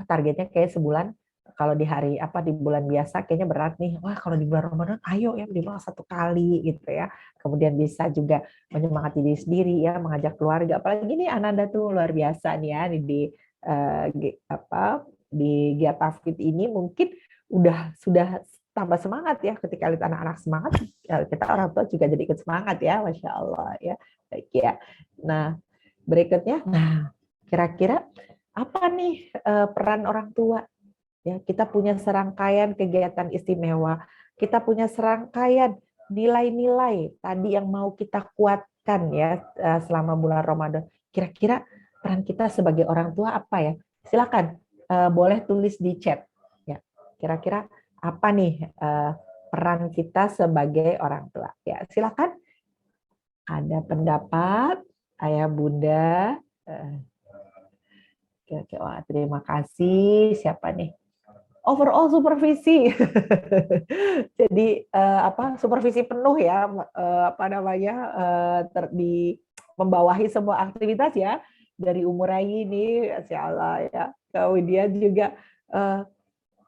S3: targetnya kayak sebulan. Kalau di hari di bulan biasa kayaknya berat nih. Wah kalau di bulan Ramadan, ayo ya minimal 1 kali gitu ya. Kemudian bisa juga menyemangati diri sendiri ya, mengajak keluarga. Apalagi nih Ananda tuh luar biasa nih ya di Giat Tafkid ini mungkin sudah tambah semangat ya, ketika lihat anak-anak semangat, kita orang tua juga jadi ikut semangat ya, Masya Allah ya. Baik ya. Nah berikutnya, kira-kira apa nih peran orang tua? Ya, kita punya serangkaian kegiatan istimewa, kita punya serangkaian nilai-nilai tadi yang mau kita kuatkan ya selama bulan Ramadan. Kira-kira peran kita sebagai orang tua apa ya? Silakan boleh tulis di chat. Ya, kira-kira apa nih peran kita sebagai orang tua? Ya, silakan. Ada pendapat, ayah bunda? Wah, terima kasih. Siapa nih? Overall supervisi. Jadi supervisi penuh ya, membawahi semua aktivitas ya dari umur ini, Masya Allah ya. Kemudian juga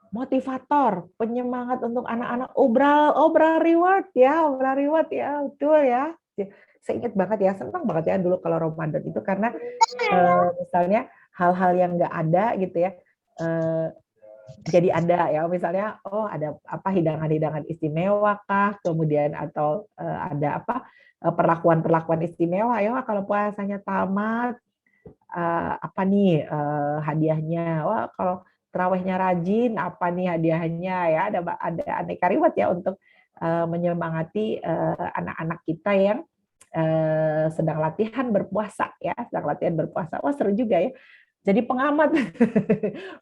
S3: motivator, penyemangat untuk anak-anak, obral reward ya, betul ya. Saya ingat banget ya, senang banget ya dulu kalau Ramadan itu karena misalnya hal-hal yang nggak ada gitu ya. Jadi ada ya, misalnya ada hidangan-hidangan istimewa kah, kemudian atau ada perlakuan-perlakuan istimewa ya, kalau puasanya tamat apa nih hadiahnya, wah kalau tarawihnya rajin apa nih hadiahnya ya, ada aneka reward ya untuk menyemangati anak-anak kita yang sedang latihan berpuasa. Wah seru juga ya. Jadi pengamat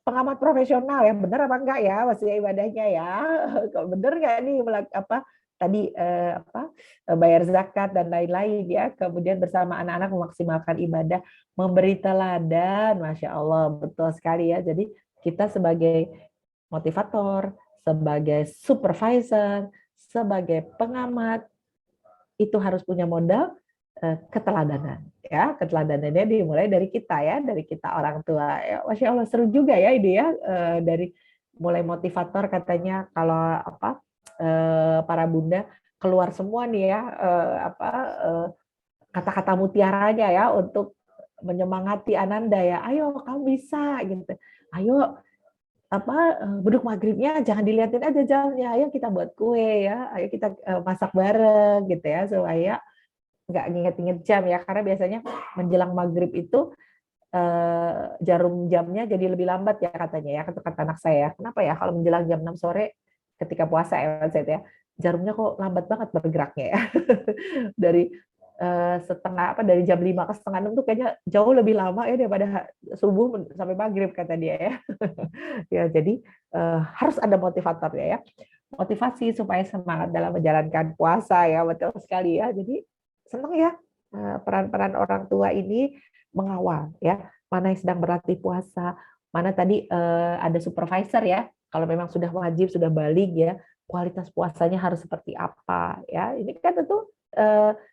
S3: pengamat profesional ya, benar apa enggak ya masih ibadahnya ya, kalau benar nggak nih bayar zakat dan lain-lain ya, kemudian bersama anak-anak memaksimalkan ibadah, memberi teladan, Masya Allah, betul sekali ya. Jadi kita sebagai motivator, sebagai supervisor, sebagai pengamat itu harus punya modal keteladanan ya. Keteladanan dimulai dari kita ya, dari kita orang tua ya. Masya Allah seru juga ya ini ya, dari mulai motivator katanya kalau para bunda keluar semua nih ya kata-kata mutiaranya ya untuk menyemangati Ananda ya, ayo kamu bisa gitu, ayo beduk maghribnya jangan dilihatin aja jamnya, ayo kita buat kue ya, ayo kita masak bareng gitu ya, supaya nggak nginget-nginget jam ya, karena biasanya menjelang maghrib itu jarum jamnya jadi lebih lambat ya katanya ya, kata anak saya. Kenapa ya kalau menjelang jam 6 sore ketika puasa ya, jarumnya kok lambat banget bergeraknya ya. Dari dari jam 5 ke setengah 6 tuh kayaknya jauh lebih lama ya daripada subuh sampai maghrib kata dia ya. Ya jadi harus ada motivator ya. motivasi supaya semangat dalam menjalankan puasa ya, betul sekali ya. Jadi senang ya peran-peran orang tua ini mengawal ya, mana yang sedang berlatih puasa, mana tadi ada supervisor ya, kalau memang sudah wajib, sudah balik ya, kualitas puasanya harus seperti apa ya. Ini kan tentu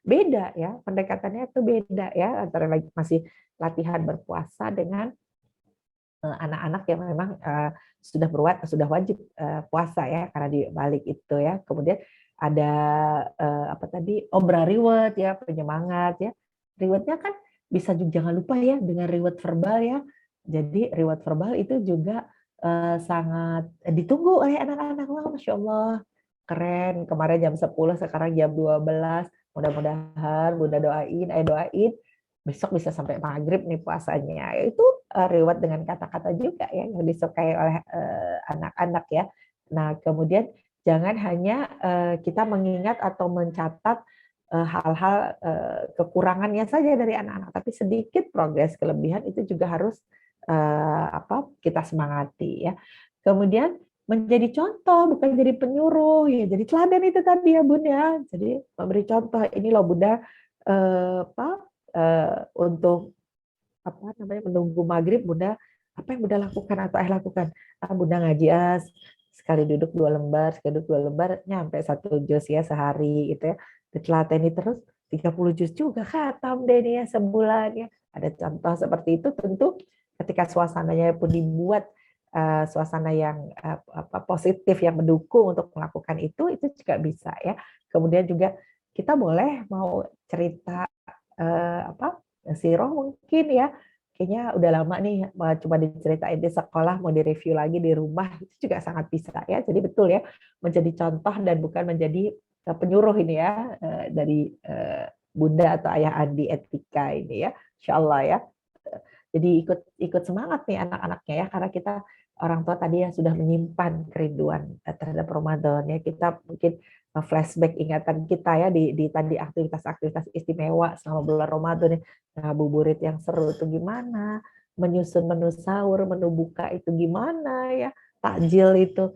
S3: beda ya, pendekatannya itu beda ya antara masih latihan berpuasa dengan anak-anak yang memang sudah wajib puasa ya karena di balik itu ya. Kemudian ada apa tadi, obra reward ya, penyemangat ya. Rewardnya kan bisa juga, jangan lupa ya dengan reward verbal ya. Jadi reward verbal itu juga sangat ditunggu oleh anak-anak. Wah, Masya Allah, keren. Kemarin jam 10, sekarang jam 12. Mudah-mudahan Bunda doain, doain besok bisa sampai maghrib nih puasanya. Itu reward dengan kata-kata juga ya yang disukai oleh anak-anak ya. Nah, kemudian jangan hanya kita mengingat atau mencatat hal-hal kekurangannya saja dari anak-anak, tapi sedikit progres kelebihan itu juga harus kita semangati ya. Kemudian menjadi contoh, bukan jadi penyuruh ya, jadi teladan itu tadi ya Bun ya. Jadi memberi contoh, ini loh Bunda untuk menunggu maghrib, Bunda apa yang Bunda lakukan atau lakukan? Bunda ngaji sekali duduk 2 lembar, sekali duduk 2 lembar, nyampe 1 juz ya sehari gitu ya. Ditelateni terus 30 juz juga khatam deh nih ya sebulan ya. Ada contoh seperti itu, tentu ketika suasananya pun dibuat suasana yang positif yang mendukung untuk melakukan itu juga bisa ya. Kemudian juga kita boleh mau cerita siroh mungkin ya, kayaknya udah lama nih cuma diceritain di sekolah, mau direview lagi di rumah, itu juga sangat bisa ya. Jadi betul ya, menjadi contoh dan bukan menjadi penyuruh ini ya dari Bunda atau Ayah Andi Etika ini ya, Insya Allah ya. Jadi ikut semangat nih anak-anaknya ya, karena kita orang tua tadi yang sudah menyimpan kerinduan terhadap Ramadan ya, kita mungkin flashback ingatan kita ya di tadi aktivitas-aktivitas istimewa selama bulan Ramadan ya. Ngabuburit yang seru itu gimana, menyusun menu sahur, menu buka itu gimana ya, takjil itu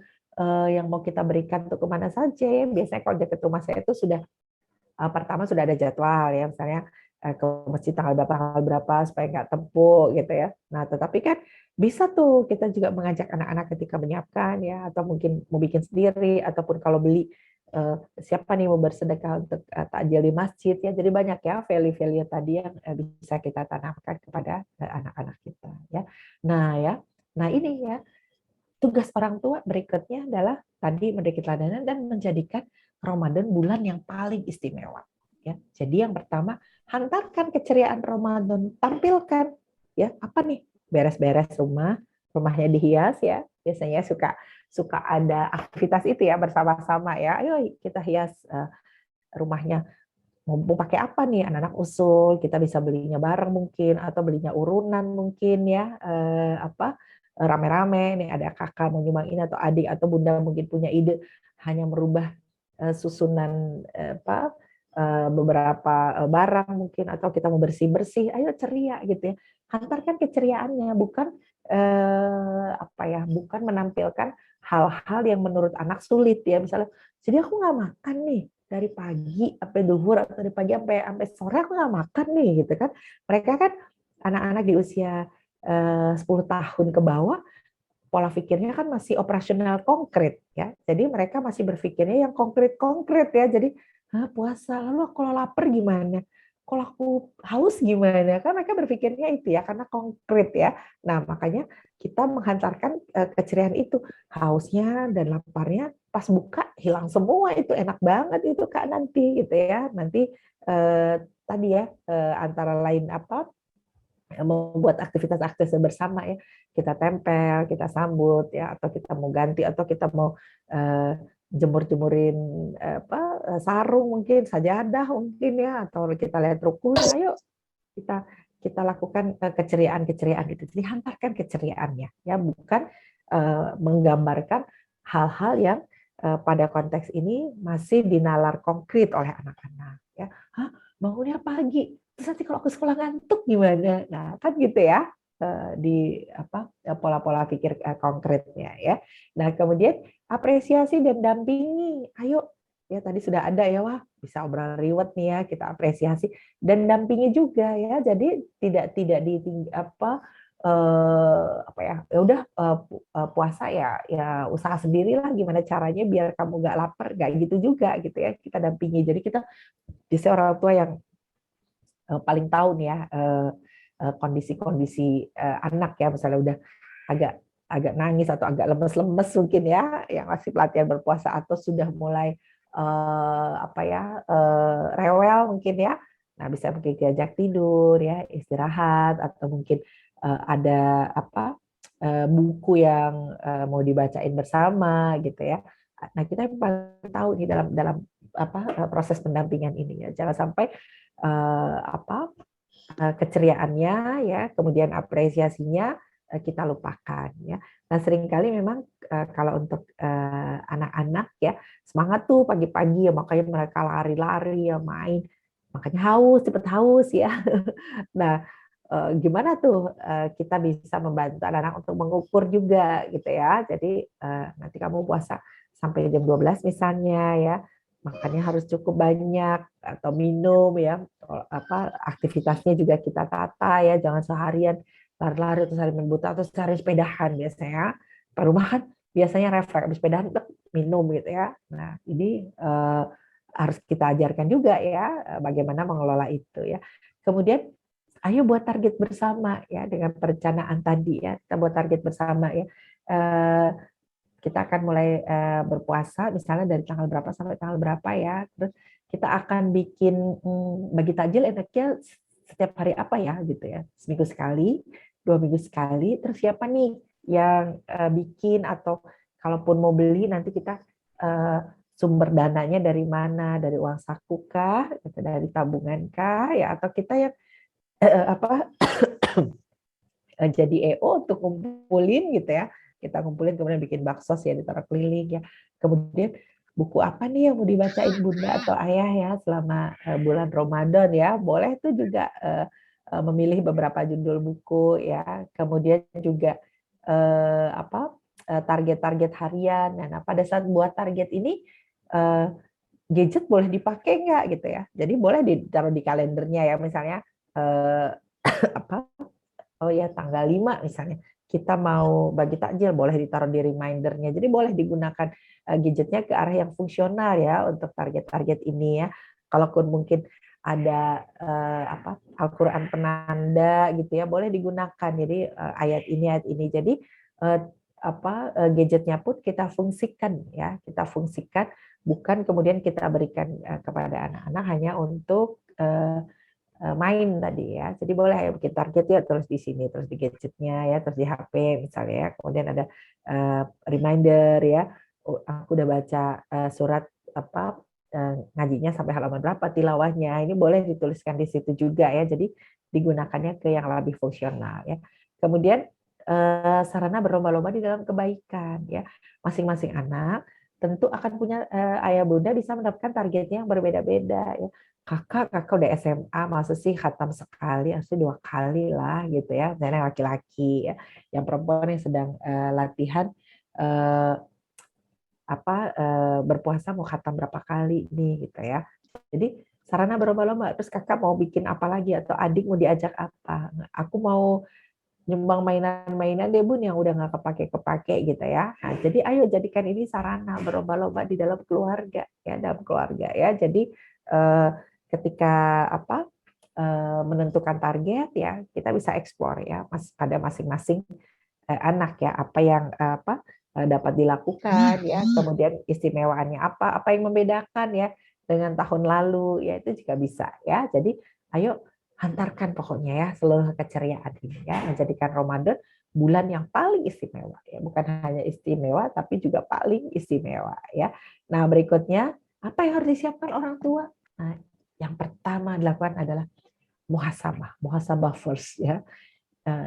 S3: yang mau kita berikan untuk kemana saja ya. Biasanya kalau dekat rumah saya itu sudah pertama sudah ada jadwal ya, misalnya ke masjid tanggal berapa supaya nggak tempuk gitu ya. Nah, tetapi kan bisa tuh kita juga mengajak anak-anak ketika menyiapkan ya, atau mungkin mau bikin sendiri, ataupun kalau beli siapa nih mau bersedekah untuk takjil di masjid ya. Jadi banyak ya value-value tadi yang bisa kita tanamkan kepada anak-anak kita ya. Nah ini ya, tugas orang tua berikutnya adalah tadi memberi teladan dan menjadikan Ramadan bulan yang paling istimewa. Ya, jadi yang pertama, hantarkan keceriaan Ramadan, tampilkan ya apa nih, beres-beres rumahnya dihias ya. Biasanya suka ada aktivitas itu ya bersama-sama ya. Ayo kita hias rumahnya. Mau pakai apa nih, anak-anak usul, kita bisa belinya bareng mungkin, atau belinya urunan mungkin ya, rame-rame nih, ada kakak mau nyumbang ini atau adik atau Bunda mungkin punya ide hanya merubah susunan beberapa barang mungkin, atau kita mau bersih-bersih, ayo ceria gitu ya. Hantarkan keceriaannya, bukan bukan menampilkan hal-hal yang menurut anak sulit ya. Misalnya, jadi aku nggak makan nih dari pagi sampai duhur, atau dari pagi sampai sore aku nggak makan nih gitu kan. Mereka kan anak-anak di usia 10 tahun ke bawah, pola pikirnya kan masih operasional konkret ya. Jadi mereka masih berpikirnya yang konkret-konkret ya. Jadi puasa, lalu kalau lapar gimana? Kalau aku haus gimana? Kan mereka berpikirnya itu ya, karena konkret ya. Nah, makanya kita menghantarkan keceriaan itu. Hausnya dan laparnya pas buka hilang semua, itu enak banget itu Kak nanti gitu ya. Nanti tadi ya antara lain membuat aktivitas-aktivitas bersama ya, kita tempel, kita sambut ya, atau kita mau ganti, atau kita mau jemur-jemurin sarung mungkin, sajadah mungkin ya, atau kita lihat rukun, ayo kita lakukan keceriaan-keceriaan gitu. Jadi hantarkan keceriaannya ya, bukan menggambarkan hal-hal yang pada konteks ini masih dinalar konkret oleh anak-anak ya. Bangunnya pagi, terus nanti kalau aku sekolah ngantuk gimana? Nah, kan gitu ya, di pola-pola pikir konkretnya ya. Nah, kemudian apresiasi dan dampingi. Ayo, ya tadi sudah ada ya, wah bisa obrolan reward nih ya, kita apresiasi dan dampingi juga ya. Jadi tidak apa ya, ya udah puasa ya usaha sendirilah gimana caranya biar kamu nggak lapar, nggak gitu juga gitu ya. Kita dampingi. Jadi kita biasanya orang tua yang paling tahu nih ya kondisi-kondisi anak ya, misalnya udah agak agak nangis atau agak lemes-lemes mungkin ya, yang masih pelatihan berpuasa atau sudah mulai rewel mungkin ya. Nah, bisa mungkin diajak tidur ya, istirahat atau mungkin ada buku yang mau dibacain bersama gitu ya. Nah, kita paling tahu nih dalam proses pendampingan ini ya. Jangan sampai keceriaannya ya, kemudian apresiasinya kita lupakan ya. Nah, seringkali memang kalau untuk anak-anak ya semangat tuh pagi-pagi ya, makanya mereka lari-lari ya, main, makanya haus, cepet haus ya. Nah, gimana tuh kita bisa membantu anak-anak untuk mengukur juga gitu ya. Jadi nanti kamu puasa sampai jam 12 misalnya ya, makannya harus cukup banyak atau minum ya, aktivitasnya juga kita tata ya, jangan seharian lari-lari terus hari main buta atau sehari sepedahan biasanya. Perumahan biasanya refleks habis sepedahan minum gitu ya. Nah, ini harus kita ajarkan juga ya bagaimana mengelola itu ya. Kemudian ayo buat target bersama ya, dengan perencanaan tadi ya, kita buat target bersama ya. Kita akan mulai berpuasa misalnya dari tanggal berapa sampai tanggal berapa ya. Terus kita akan bikin bagi takjil enaknya setiap hari apa ya gitu ya. Seminggu sekali, 2 minggu sekali. Terus siapa nih yang bikin, atau kalaupun mau beli nanti kita sumber dananya dari mana? Dari uang saku kah? Atau dari tabungan kah? Ya, atau kita yang jadi EO untuk ngumpulin gitu ya. Kita ngumpulin kemudian bikin baksos ya, ditaruh keliling ya. Kemudian buku apa nih yang mau dibacain bunda atau ayah ya selama bulan Ramadan ya. Boleh tuh juga memilih beberapa judul buku ya. Kemudian juga target-target harian. Nah, pada saat buat target ini gadget boleh dipakai nggak gitu ya. Jadi boleh ditaruh di kalendernya ya, misalnya oh ya tanggal 5 misalnya kita mau bagi takjil, boleh ditaruh di remindernya. Jadi boleh digunakan gadgetnya ke arah yang fungsional ya untuk target-target ini ya. Kalaupun mungkin ada Al-Qur'an penanda gitu ya, boleh digunakan. Jadi ayat ini. Jadi gadgetnya pun kita fungsikan ya, kita fungsikan, bukan kemudian kita berikan kepada anak-anak hanya untuk main tadi ya. Jadi boleh ya bikin target ya, terus di sini, terus di gadgetnya ya, terus di HP misalnya ya. Kemudian ada reminder ya. Oh, aku udah baca surat ngajinya sampai halaman berapa, tilawahnya. Ini boleh dituliskan di situ juga ya. Jadi digunakannya ke yang lebih fungsional ya. Kemudian sarana berlomba-lomba di dalam kebaikan ya. Masing-masing anak tentu akan punya ayah bunda bisa mendapatkan targetnya yang berbeda-beda ya. Kakak udah SMA, masa sih khatam sekali, harusnya 2 kali lah gitu ya. Misalnya laki-laki ya, yang perempuan yang sedang latihan berpuasa mau khatam berapa kali nih gitu ya. Jadi sarana berlomba-lomba. Terus kakak mau bikin apa lagi, atau adik mau diajak apa? Aku mau nyumbang mainan-mainan deh bun yang udah nggak kepake-kepake gitu ya. Nah, jadi ayo jadikan ini sarana berlomba-lomba di dalam keluarga ya, Jadi ketika menentukan target ya, kita bisa eksplor ya pada masing-masing anak ya, apa yang dapat dilakukan ya, kemudian istimewaannya apa yang membedakan ya dengan tahun lalu ya, itu juga bisa ya. Jadi ayo hantarkan pokoknya ya seluruh keceriaan ini ya, menjadikan Ramadan bulan yang paling istimewa ya, bukan hanya istimewa tapi juga paling istimewa ya. Nah, berikutnya apa yang harus disiapkan orang tua? Nah, yang pertama dilakukan adalah muhasabah first ya.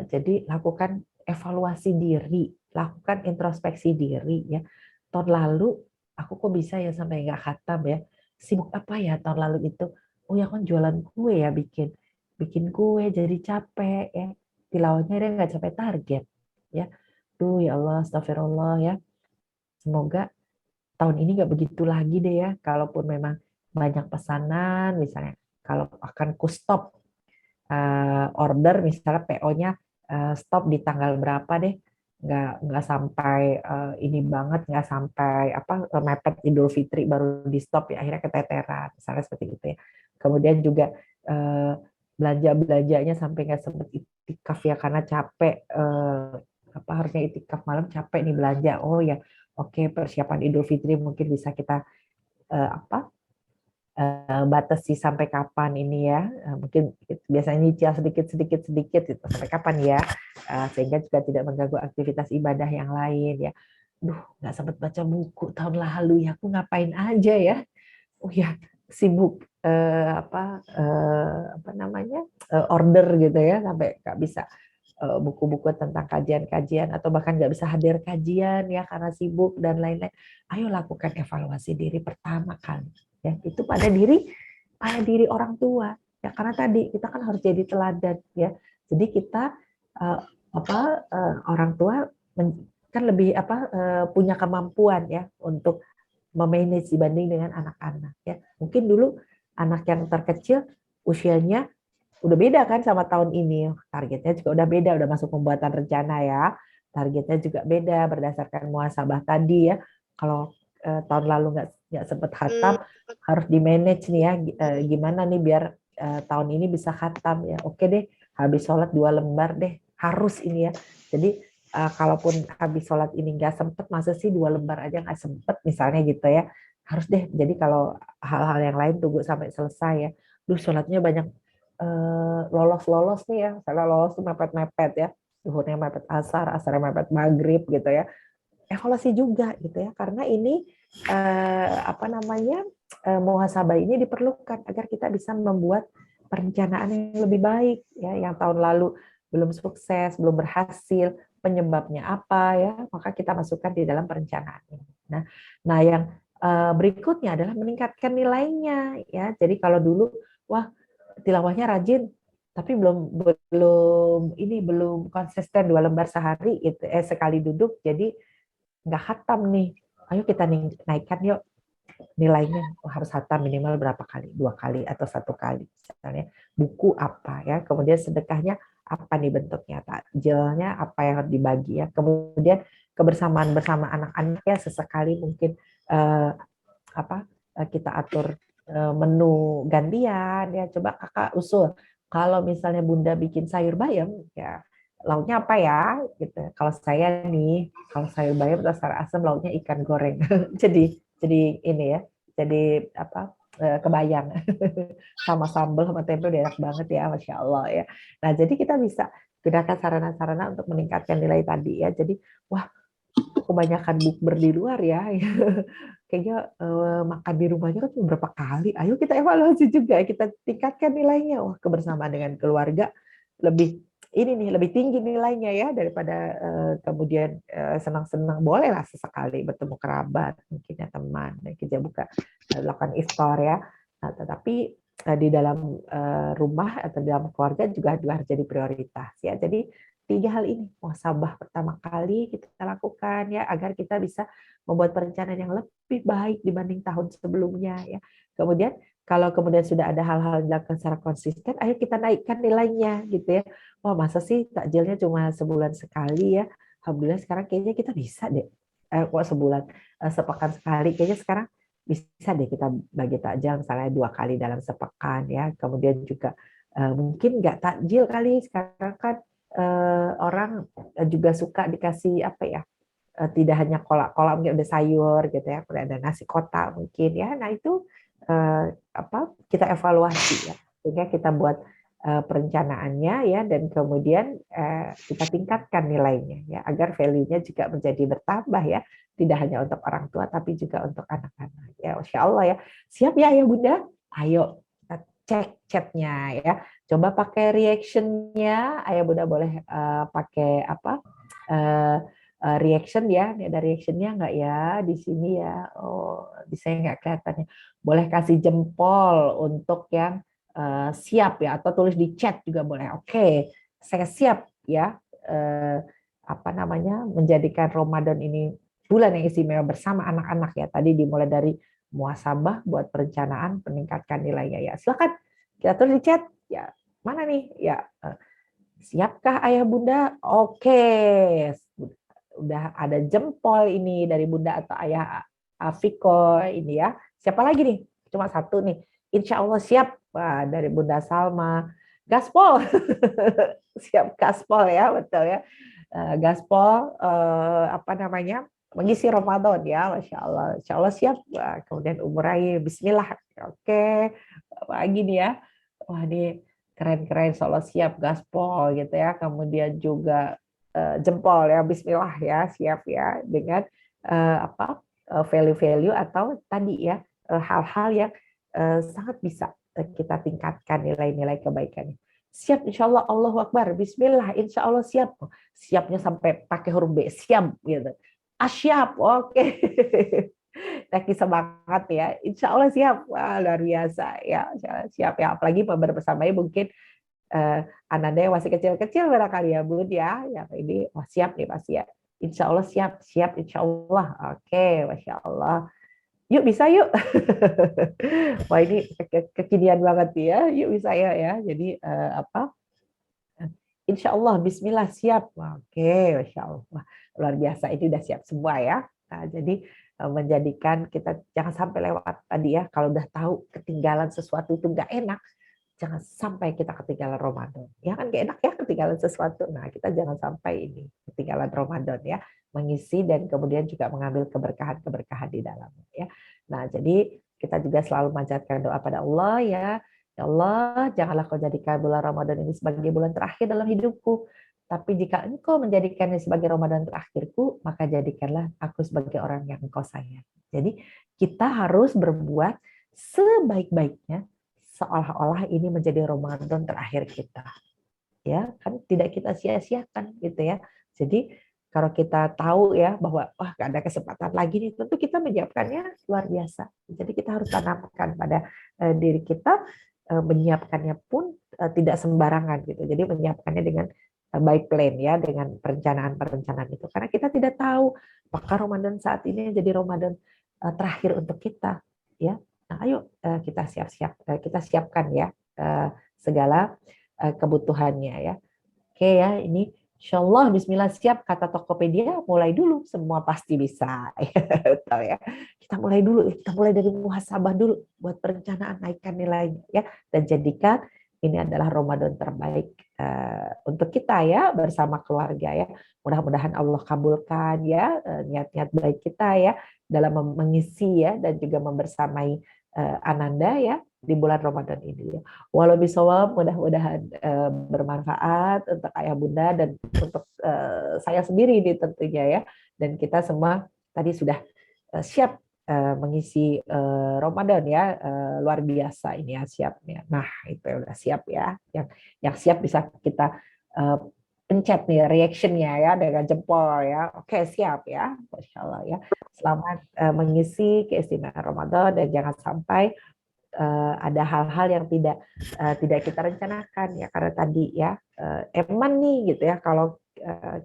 S3: Jadi lakukan evaluasi diri, lakukan introspeksi diri ya. Tahun lalu aku kok bisa ya sampai nggak khatam ya. Sibuk apa ya tahun lalu itu? Oh ya kan jualan kue ya, bikin kue jadi capek ya. Tilawahnya dia nggak capai target ya. Duh ya Allah, astagfirullah ya. semoga tahun ini nggak begitu lagi deh ya. Kalaupun memang banyak pesanan, misalnya kalau akan stop order, misalnya PO-nya stop di tanggal berapa deh, nggak sampai ini banget, nggak sampai mepet Idul Fitri baru di stop ya, akhirnya keteteran, misalnya seperti itu ya. Kemudian juga belanja-belanjanya sampai nggak sempet itikaf ya karena capek, harusnya itikaf malam capek nih belanja. Oh ya, oke, persiapan Idul Fitri mungkin bisa kita batasi sampai kapan ini ya, mungkin biasanya nyicil sedikit gitu, sampai kapan ya, sehingga juga tidak mengganggu aktivitas ibadah yang lain ya. Nggak sempat baca buku tahun lalu ya, aku ngapain aja ya. Oh ya, sibuk order gitu ya, sampai nggak bisa buku-buku tentang kajian-kajian, atau bahkan nggak bisa hadir kajian ya karena sibuk dan lain-lain. Ayo lakukan evaluasi diri pertama kali ya, itu pada diri orang tua ya, karena tadi kita kan harus jadi teladan ya. Jadi kita orang tua kan lebih punya kemampuan ya untuk memanage dibanding dengan anak-anak ya. Mungkin dulu anak yang terkecil usianya udah beda kan sama tahun ini, targetnya juga udah beda, udah masuk pembuatan rencana ya, targetnya juga beda berdasarkan muhasabah tadi ya. Kalau tahun lalu nggak sempat khatam, harus di manage nih ya, gimana nih biar tahun ini bisa khatam ya. Oke deh, habis sholat 2 lembar deh, harus ini ya. Jadi kalaupun habis sholat ini nggak sempet, masa sih 2 lembar aja nggak sempet misalnya gitu ya, harus deh. Jadi kalau hal-hal yang lain tunggu sampai selesai ya. Sholatnya banyak lolos nih ya, misalnya lolos tuh mepet-mepet ya, zuhurnya mepet asar, asarnya mepet maghrib gitu ya, evaluasi juga gitu ya, karena ini muhasabah ini diperlukan agar kita bisa membuat perencanaan yang lebih baik ya, yang tahun lalu belum sukses, belum berhasil, penyebabnya apa ya, maka kita masukkan di dalam perencanaan ini. Nah yang berikutnya adalah meningkatkan nilainya ya. Jadi kalau dulu tilawahnya rajin, tapi belum konsisten 2 lembar sehari gitu, sekali duduk, jadi nggak khatam nih. Ayo kita naikkan yuk nilainya, harus khatam minimal berapa kali, 2 kali atau 1 kali misalnya. Buku apa ya, kemudian sedekahnya apa nih bentuknya, takjilnya apa yang harus dibagi ya, kemudian kebersamaan bersama anak-anak ya, sesekali mungkin kita atur menu gantian ya. Coba kakak usul, kalau misalnya bunda bikin sayur bayam ya, lauknya apa ya gitu. Kalau saya nih, kalau sayur bayam dasar asam, lauknya ikan goreng. jadi ini ya, jadi kebayang sama sambal sama tempe udah enak banget ya, Masya Allah ya. Nah jadi kita bisa gunakan sarana-sarana untuk meningkatkan nilai tadi ya. Jadi kebanyakan bukber di luar ya, kayaknya makan di rumahnya kan beberapa kali. Ayo kita evaluasi juga, kita tingkatkan nilainya. Wah, kebersamaan dengan keluarga lebih lebih tinggi nilainya ya, daripada kemudian senang-senang. Bolehlah sesekali bertemu kerabat, mungkin ya teman, kita buka lakukan iftar ya. Nah, tetapi di dalam rumah atau dalam keluarga juga harus jadi prioritas ya. Jadi 3 hal ini muhasabah pertama kali kita lakukan ya, agar kita bisa membuat perencanaan yang lebih baik dibanding tahun sebelumnya ya. Kemudian kalau kemudian sudah ada hal-hal yang dilakukan secara konsisten, ayo kita naikkan nilainya gitu ya. Masa sih takjilnya cuma sebulan sekali ya. Alhamdulillah sekarang kayaknya kita bisa deh. Sepekan sekali, kayaknya sekarang bisa deh kita bagi takjil misalnya 2 kali dalam sepekan ya. Kemudian juga mungkin nggak takjil kali, sekarang kan orang juga suka dikasih tidak hanya kolak mungkin ada sayur gitu ya, ada nasi kotak mungkin ya. Nah itu kita evaluasi ya, sehingga kita buat perencanaannya ya, dan kemudian kita tingkatkan nilainya ya, agar value-nya juga menjadi bertambah ya, tidak hanya untuk orang tua tapi juga untuk anak-anak ya. Masya Allah ya, siap ya ayah bunda, ayo kita cek chatnya ya. Coba pakai reaction-nya, ayah bunda boleh pakai reaction ya. Ini ada reaction-nya nggak ya di sini ya? Oh, bisa nggak kelihatannya? Boleh kasih jempol untuk yang siap ya, atau tulis di chat juga boleh. Oke, saya siap ya. Menjadikan Ramadan ini bulan yang istimewa bersama anak-anak ya. Tadi dimulai dari muhasabah buat perencanaan, meningkatkan nilainya ya. Silakan kita tulis di chat ya. Mana nih ya? Siapkah ayah bunda? Oke, udah ada jempol ini dari bunda atau ayah Afiko ini ya. Siapa lagi nih? Cuma satu nih. Insya Allah siap. Wah, dari Bunda Salma. Gaspol. Siap gaspol ya, betul ya. Gaspol apa namanya? Mengisi Ramadan ya, Masya Allah. Insya Allah siap. Wah, kemudian umur Bismillah. Oke. Lagi nih ya. Wah, ini keren-keren, Insya Allah siap gaspol gitu ya. Kemudian juga jempol ya, Bismillah ya, siap ya dengan apa value-value atau tadi ya hal-hal yang sangat bisa kita tingkatkan nilai-nilai kebaikannya. Siap, insya Allah, Allahu Akbar, Bismillah, insya Allah siap. Siapnya sampai pakai huruf B, siap gitu. Siap, oke. Taki semangat ya, insya Allah siap. Wah, luar biasa ya, siap ya. Apalagi bersamanya mungkin Ananda yang masih kecil-kecil barangkali ya Bud ya. Yang ini siap nih pasti ya. Insya Allah siap, siap insya Allah. Oke, Masya Allah. Yuk bisa yuk. Wah ini kekinian banget ya. Yuk bisa ya. Jadi apa? Insya Allah, Bismillah siap. Oke, Masya Allah. Luar biasa. Ini udah siap semua ya. Nah, jadi menjadikan kita jangan sampai lewat tadi ya. Kalau udah tahu ketinggalan sesuatu itu nggak enak, jangan sampai kita ketinggalan Ramadan. Ya kan gak enak ya ketinggalan sesuatu. Nah, kita jangan sampai ini ketinggalan Ramadan ya, mengisi dan kemudian juga mengambil keberkahan-keberkahan di dalamnya ya. Nah, jadi kita juga selalu memanjatkan doa pada Allah ya. Ya Allah, janganlah kau jadikan bulan Ramadan ini sebagai bulan terakhir dalam hidupku. Tapi jika engkau menjadikannya sebagai Ramadan terakhirku, maka jadikanlah aku sebagai orang yang engkau sayang. Jadi kita harus berbuat sebaik-baiknya seolah-olah ini menjadi Ramadan terakhir kita. Ya, kan tidak kita sia-siakan gitu ya. Jadi kalau kita tahu ya bahwa wah gak ada kesempatan lagi nih, tentu kita menyiapkannya luar biasa. Jadi kita harus tanamkan pada diri kita, menyiapkannya pun tidak sembarangan gitu. Jadi menyiapkannya dengan baik plan ya, dengan perencanaan-perencanaan itu. Karena kita tidak tahu apakah Ramadan saat ini jadi Ramadan terakhir untuk kita ya. Nah, ayo kita kita siapkan ya segala kebutuhannya ya. Oke ya, ini Insya Allah Bismillah siap kata Tokopedia, mulai dulu semua pasti bisa. Betul ya. Kita mulai dulu, kita mulai dari muhasabah dulu buat perencanaan naikkan nilainya ya, dan jadikan ini adalah Ramadan terbaik untuk kita ya bersama keluarga ya. Mudah-mudahan Allah kabulkan ya niat-niat baik kita ya dalam mengisi ya dan juga membersamai Ananda ya di bulan Ramadan ini ya. Walau bisawab, mudah-mudahan bermanfaat untuk ayah bunda dan untuk saya sendiri ini tentunya ya. Dan kita semua tadi sudah siap mengisi Ramadan ya, luar biasa ini ya siapnya. Nah itu udah siap ya. Yang siap bisa kita pencet nih reactionnya ya dengan jempol ya. Oke siap ya, Masya Allah ya. Selamat mengisi keistimewaan Ramadan dan jangan sampai ada hal-hal yang tidak kita rencanakan ya, karena tadi ya eman nih gitu ya kalau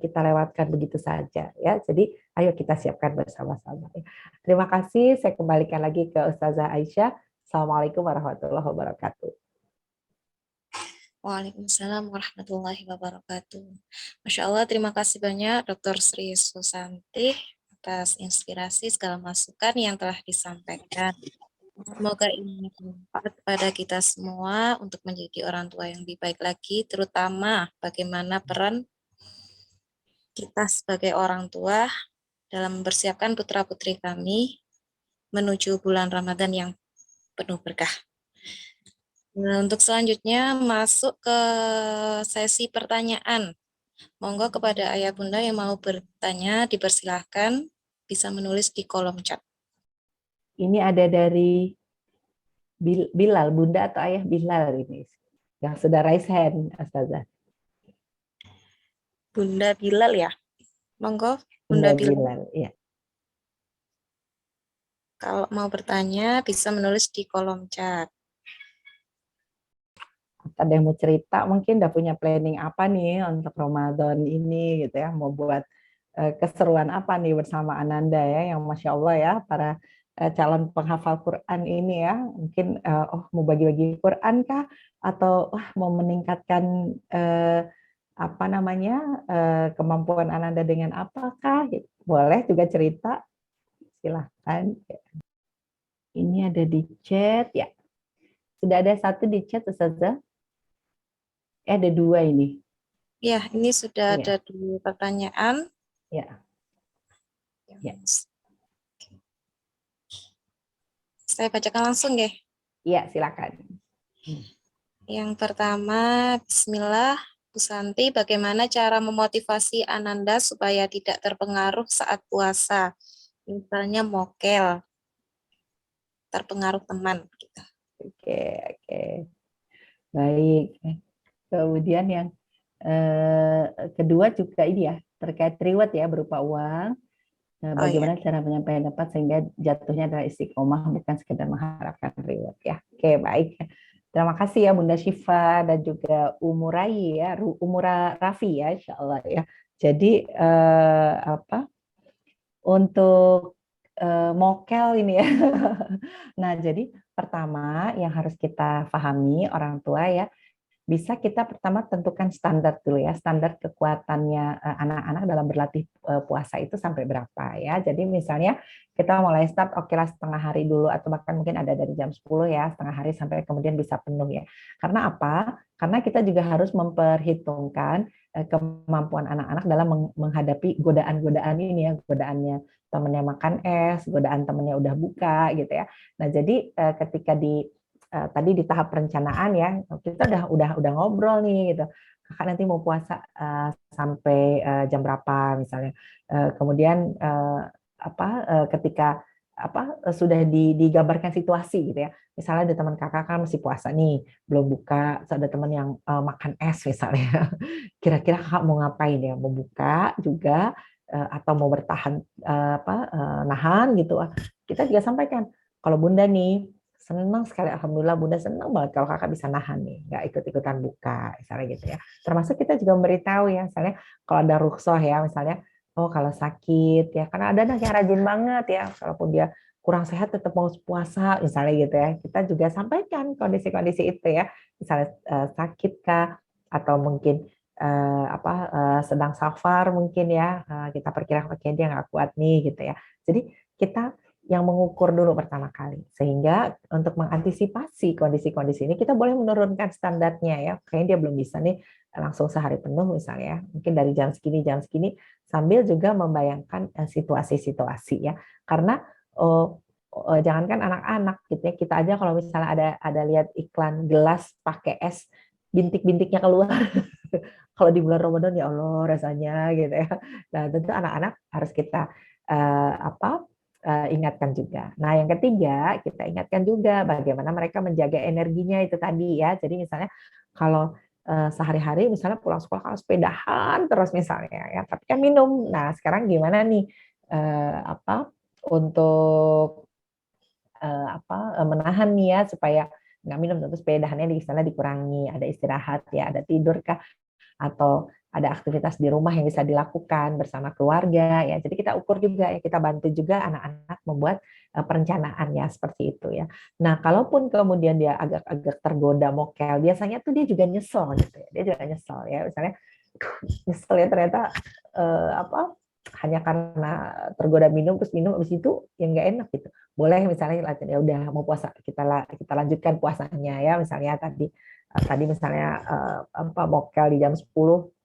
S3: kita lewatkan begitu saja ya. Jadi ayo kita siapkan bersama-sama. Terima kasih. Saya kembalikan lagi ke Ustazah Aisyah. Assalamualaikum warahmatullahi wabarakatuh.
S1: Waalaikumsalam warahmatullahi wabarakatuh. Masya Allah, terima kasih banyak Dr. Sri Susanti atas inspirasi segala masukan yang telah disampaikan. Semoga ini bermanfaat pada kita semua untuk menjadi orang tua yang lebih baik lagi, terutama bagaimana peran kita sebagai orang tua dalam mempersiapkan putra-putri kami menuju bulan Ramadan yang penuh berkah. Nah, untuk selanjutnya masuk ke sesi pertanyaan. Monggo kepada ayah bunda yang mau bertanya dipersilahkan bisa menulis di kolom chat.
S3: Ini ada dari Bilal, bunda atau ayah Bilal ini yang sudah raise hand, Ustazah.
S1: Bunda Bilal ya, monggo Bunda Bilal.
S3: Ya.
S1: Kalau mau bertanya bisa menulis di kolom chat.
S3: Ada yang mau cerita, mungkin udah punya planning apa nih untuk Ramadan ini gitu ya, mau buat keseruan apa nih bersama Ananda ya, yang Masya Allah ya, para calon penghafal Quran ini ya. Mungkin mau bagi-bagi Quran kah? Atau mau meningkatkan apa namanya kemampuan Ananda dengan apakah? Boleh juga cerita, silahkan. Ini ada di chat ya. Sudah ada satu di chat, Ustazah. Ada dua ini.
S1: Ya, ini sudah
S3: Iya.
S1: ada 2 pertanyaan.
S3: Ya. Ya.
S1: Saya bacakan langsung ya.
S3: Iya, silakan.
S1: Yang pertama, Bismillah, Bu Santi, bagaimana cara memotivasi Ananda supaya tidak terpengaruh saat puasa? Misalnya mokel, terpengaruh teman. Gitu.
S3: Oke, oke. Baik. Kemudian yang kedua juga ini ya, terkait reward ya, berupa uang.
S1: Oh ya,
S3: Bagaimana cara menyampaikan dapat sehingga jatuhnya adalah istiqomah, bukan sekedar mengharapkan reward ya. Oke, baik. Terima kasih ya Bunda Syifa dan juga Umurai ya, Umura Raffi ya, insya Allah ya. Jadi untuk mokel ini ya. Nah, jadi pertama yang harus kita pahami orang tua ya, bisa kita pertama tentukan standar dulu ya, standar kekuatannya anak-anak dalam berlatih puasa itu sampai berapa ya. Jadi misalnya kita mulai start oke lah setengah hari dulu, atau bahkan mungkin ada dari jam 10 ya, setengah hari sampai kemudian bisa penuh ya. Karena apa? Karena kita juga harus memperhitungkan kemampuan anak-anak dalam menghadapi godaan-godaan ini ya, godaannya temennya makan es, godaan temennya udah buka gitu ya. Nah, jadi ketika tadi di tahap perencanaan ya, kita udah ngobrol nih gitu. Kakak nanti mau puasa sampai jam berapa misalnya. Kemudian ketika sudah digambarkan situasi gitu ya. Misalnya ada teman kakak kan masih puasa nih, belum buka, terus ada teman yang makan es misalnya. Kira-kira kakak mau ngapain ya? Mau buka juga atau mau bertahan nahan gitu. Kita juga sampaikan kalau Bunda nih senang sekali, alhamdulillah Bunda senang banget kalau kakak bisa nahan nih, nggak ikut-ikutan buka, misalnya gitu ya. Termasuk kita juga memberitahu ya, misalnya kalau ada rukhsah ya, misalnya, oh kalau sakit ya, karena ada anak yang rajin banget ya, walaupun dia kurang sehat tetap mau puasa, misalnya gitu ya. Kita juga sampaikan kondisi-kondisi itu ya, misalnya sakit kah, atau mungkin sedang safar mungkin ya, kita perkirakan oke dia nggak kuat nih gitu ya. Jadi kita yang mengukur dulu pertama kali, sehingga untuk mengantisipasi kondisi-kondisi ini kita boleh menurunkan standarnya ya, kayaknya dia belum bisa nih langsung sehari penuh misalnya, mungkin dari jam segini sambil juga membayangkan situasi-situasi ya, karena jangankan anak-anak gitu ya, kita aja kalau misalnya ada lihat iklan gelas pakai es, bintik-bintiknya keluar kalau di bulan Ramadan ya Allah rasanya gitu ya. Nah tentu anak-anak harus kita ingatkan juga. Nah, yang ketiga, kita ingatkan juga bagaimana mereka menjaga energinya itu tadi ya. Jadi misalnya kalau sehari-hari misalnya pulang sekolah kalau sepedahan terus misalnya ya, tapi kan minum. Nah, sekarang gimana nih untuk menahan nih ya supaya nggak minum, tentu sepedahannya di sana dikurangi, ada istirahat ya, ada tidur kah, atau ada aktivitas di rumah yang bisa dilakukan bersama keluarga ya. Jadi kita ukur juga ya, kita bantu juga anak-anak membuat perencanaan ya seperti itu ya. Nah, kalaupun kemudian dia agak tergoda mokel, biasanya tuh dia juga nyesel gitu ya. Dia juga nyesel ya, misalnya nyesel ya ternyata hanya karena tergoda minum terus minum habis itu yang nggak enak gitu. Boleh misalnya ya udah mau puasa kita lanjutkan puasanya ya, misalnya tadi misalnya mokel di jam 10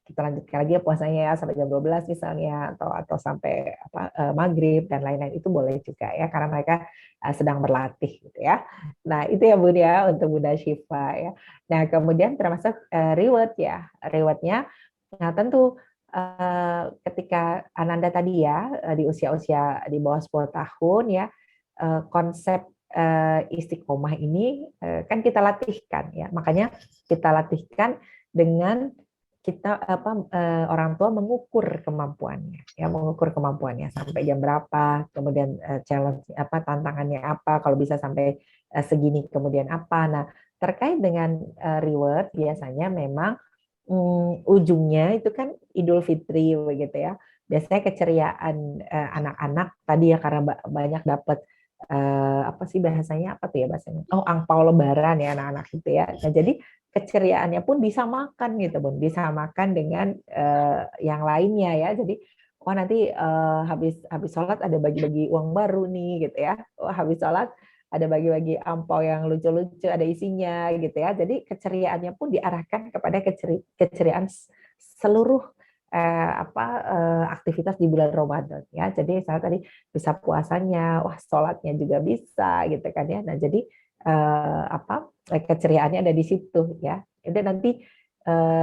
S3: kita lanjutkan lagi ya puasanya ya sampai jam 12 misalnya, atau sampai maghrib dan lain-lain, itu boleh juga ya karena mereka sedang berlatih gitu ya. Nah itu ya Bun ya untuk Bunda Syifa ya. Nah kemudian termasuk reward ya, rewardnya nah tentu ketika Ananda tadi ya di usia-usia di bawah 10 tahun ya, konsep istiqomah ini kan kita latihkan ya, makanya kita latihkan dengan kita orang tua mengukur kemampuannya ya, mengukur kemampuannya sampai jam berapa, kemudian challenge tantangannya apa, kalau bisa sampai segini kemudian apa. Nah terkait dengan reward biasanya memang ujungnya itu kan Idul Fitri begitu ya. biasanya keceriaan anak-anak tadi ya karena banyak dapat apa sih bahasanya apa tuh ya bahasanya? Oh, angpau lebaran ya anak-anak itu ya. Nah, jadi keceriaannya pun disamakan gitu, Bun. Disamakan dengan yang lainnya ya. Jadi oh nanti habis sholat ada bagi-bagi uang baru nih gitu ya. Oh, habis sholat ada bagi-bagi ampau yang lucu-lucu, ada isinya gitu ya. Jadi keceriaannya pun diarahkan kepada keceriaan seluruh aktivitas di bulan Ramadan ya. Jadi saya tadi bisa puasanya, wah sholatnya juga bisa gitu kan ya. Nah jadi keceriaannya ada di situ ya. Jadi nanti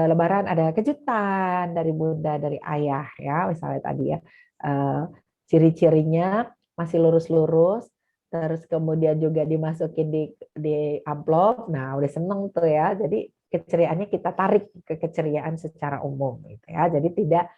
S3: Lebaran ada kejutan dari bunda, dari ayah ya, misalnya tadi ya. Ciri-cirinya masih lurus-lurus, terus kemudian juga dimasukin di amplop. Nah, udah seneng tuh ya. Jadi keceriaannya kita tarik ke keceriaan secara umum gitu ya. Jadi tidak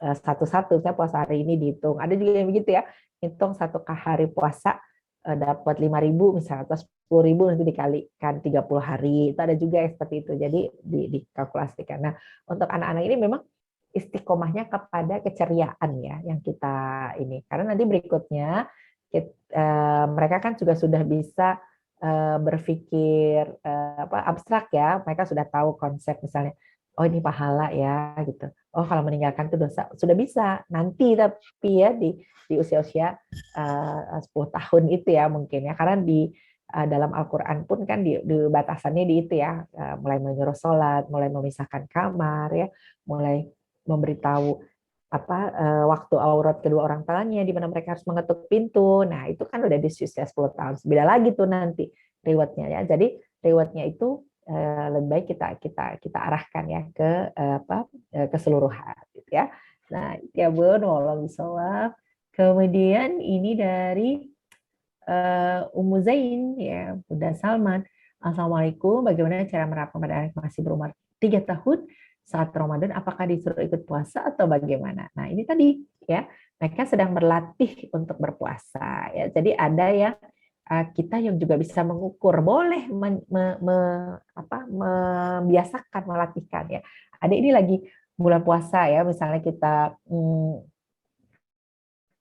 S3: satu-satu saya puasa hari ini dihitung. Ada juga yang begitu ya. Hitung satu hari puasa dapat 5.000 misalnya atau 10.000 nanti dikalikan 30 hari. Itu ada juga yang seperti itu. Jadi dikalkulasikan. Nah, untuk anak-anak ini memang istiqomahnya kepada keceriaan ya yang kita ini. Karena nanti berikutnya mereka kan juga sudah bisa berpikir abstrak ya. Mereka sudah tahu konsep misalnya oh ini pahala ya gitu. Oh kalau meninggalkan itu dosa sudah bisa nanti tapi ya di usia-usia 10 tahun itu ya mungkin ya karena di dalam Al-Qur'an pun kan di batasannya di itu ya mulai menyuruh sholat, mulai memisahkan kamar ya, mulai memberitahu waktu aurat kedua orang tuanya di mana mereka harus mengetuk pintu. Nah, itu kan udah di usia 10 tahun. Beda lagi tuh nanti rewardnya ya. Jadi rewardnya itu lebih baik kita arahkan ya ke keseluruhan gitu ya. Nah, ya Bun, wallahu bishawab. Kemudian ini dari Ummu Zain ya, Bunda Salman. Assalamualaikum, bagaimana cara menerapkan pada anak masih berumur 3 tahun saat Ramadan, apakah disuruh ikut puasa atau bagaimana? Nah, ini tadi ya, mereka sedang berlatih untuk berpuasa ya. Jadi ada yang kita yang juga bisa mengukur, boleh membiasakan, melatihkan ya. Ada ini lagi bulan puasa ya, misalnya kita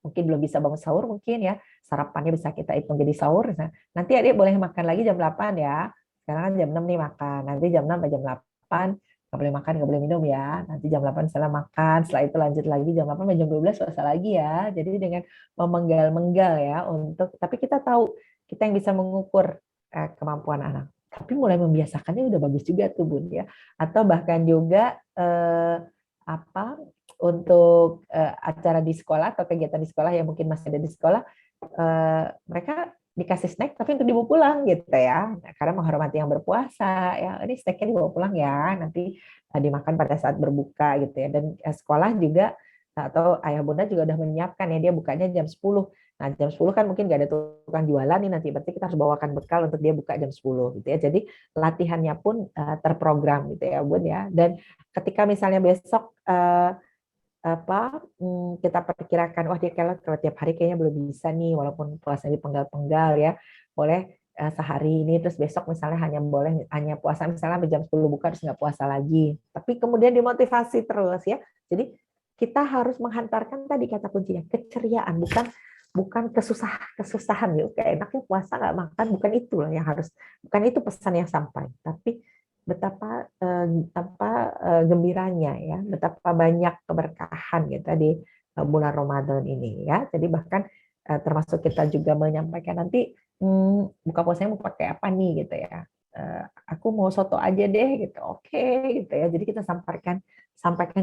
S3: mungkin belum bisa bangun sahur mungkin ya, sarapannya bisa kita hitung jadi sahur. Nah, nanti adik boleh makan lagi jam 8 ya. Sekarang kan jam 6 nih makan. Nanti jam 6 sampai jam 8 nggak boleh makan, nggak boleh minum ya. Nanti jam 8 setelah makan, setelah itu lanjut lagi jam 8 sampai jam 12 puasa lagi ya. Jadi dengan memenggal-menggal ya untuk tapi kita tahu kita yang bisa mengukur kemampuan anak. Tapi mulai membiasakannya udah bagus juga tuh Bun ya. Atau bahkan juga untuk acara di sekolah atau kegiatan di sekolah yang mungkin masih ada di sekolah, mereka dikasih snack tapi untuk dibawa pulang gitu ya, karena menghormati yang berpuasa ya, ini snacknya dibawa pulang ya, nanti dimakan pada saat berbuka gitu ya. Dan sekolah juga atau ayah bunda juga udah menyiapkan ya, dia bukanya jam 10. Nah jam 10 kan mungkin nggak ada tukang jualan nih nanti, berarti kita harus bawakan bekal untuk dia buka jam 10 gitu ya. Jadi latihannya pun terprogram gitu ya Bun ya. Dan ketika misalnya besok kita perkirakan wah dia kalau tiap hari kayaknya belum bisa nih walaupun puasa dipenggal-penggal ya, boleh sehari ini terus besok misalnya hanya puasa misalnya sampai jam 10 buka terus nggak puasa lagi, tapi kemudian dimotivasi terus ya. Jadi kita harus menghantarkan tadi kata kuncinya keceriaan, bukan kesusahan gitu, kayak enaknya puasa nggak makan, bukan itu loh yang harus, bukan itu pesan yang sampai, tapi betapa gembiranya ya, betapa banyak keberkahan gitu di bulan Ramadan ini ya. Jadi bahkan termasuk kita juga menyampaikan nanti buka puasanya mau pakai apa nih gitu ya. Aku mau soto aja deh gitu. Oke gitu ya. Jadi kita sampaikan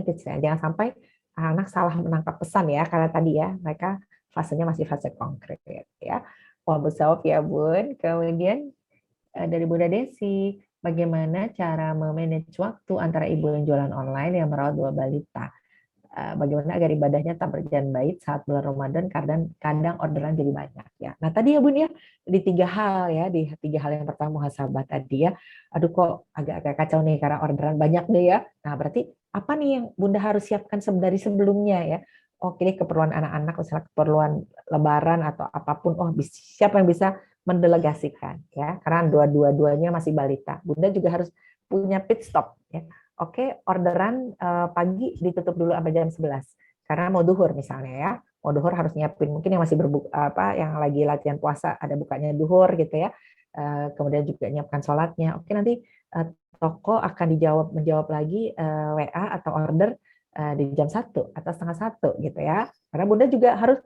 S3: keceriaan. Jangan sampai anak salah menangkap pesan ya, karena tadi ya mereka fasenya masih fase konkret ya. Wah, besok ya Bun. Kemudian dari Bunda Desi, bagaimana cara memanage waktu antara ibu yang jualan online yang merawat 2 balita? Bagaimana agar ibadahnya tak berjalan baik saat bulan Ramadan, kadang orderan jadi banyak ya. Nah tadi ya Bun ya, di 3 hal ya, di 3 hal yang pertama muhasabah tadi ya. Aduh kok agak kacau nih karena orderan banyak deh ya. Nah berarti apa nih yang Bunda harus siapkan dari sebelumnya ya? Oke, keperluan anak-anak, misalnya keperluan lebaran atau apapun, siapa yang bisa mendelegasikan ya, karena dua-duanya masih balita. Bunda juga harus punya pit stop ya. oke, orderan pagi ditutup dulu sampai jam 11 karena mau duhur misalnya ya. Mau duhur harus nyiapin, mungkin yang masih yang lagi latihan puasa ada bukanya duhur gitu ya. Kemudian juga nyiapkan sholatnya. Oke, nanti toko akan menjawab lagi WA atau order di jam 1 atau setengah 1 gitu ya. Karena Bunda juga harus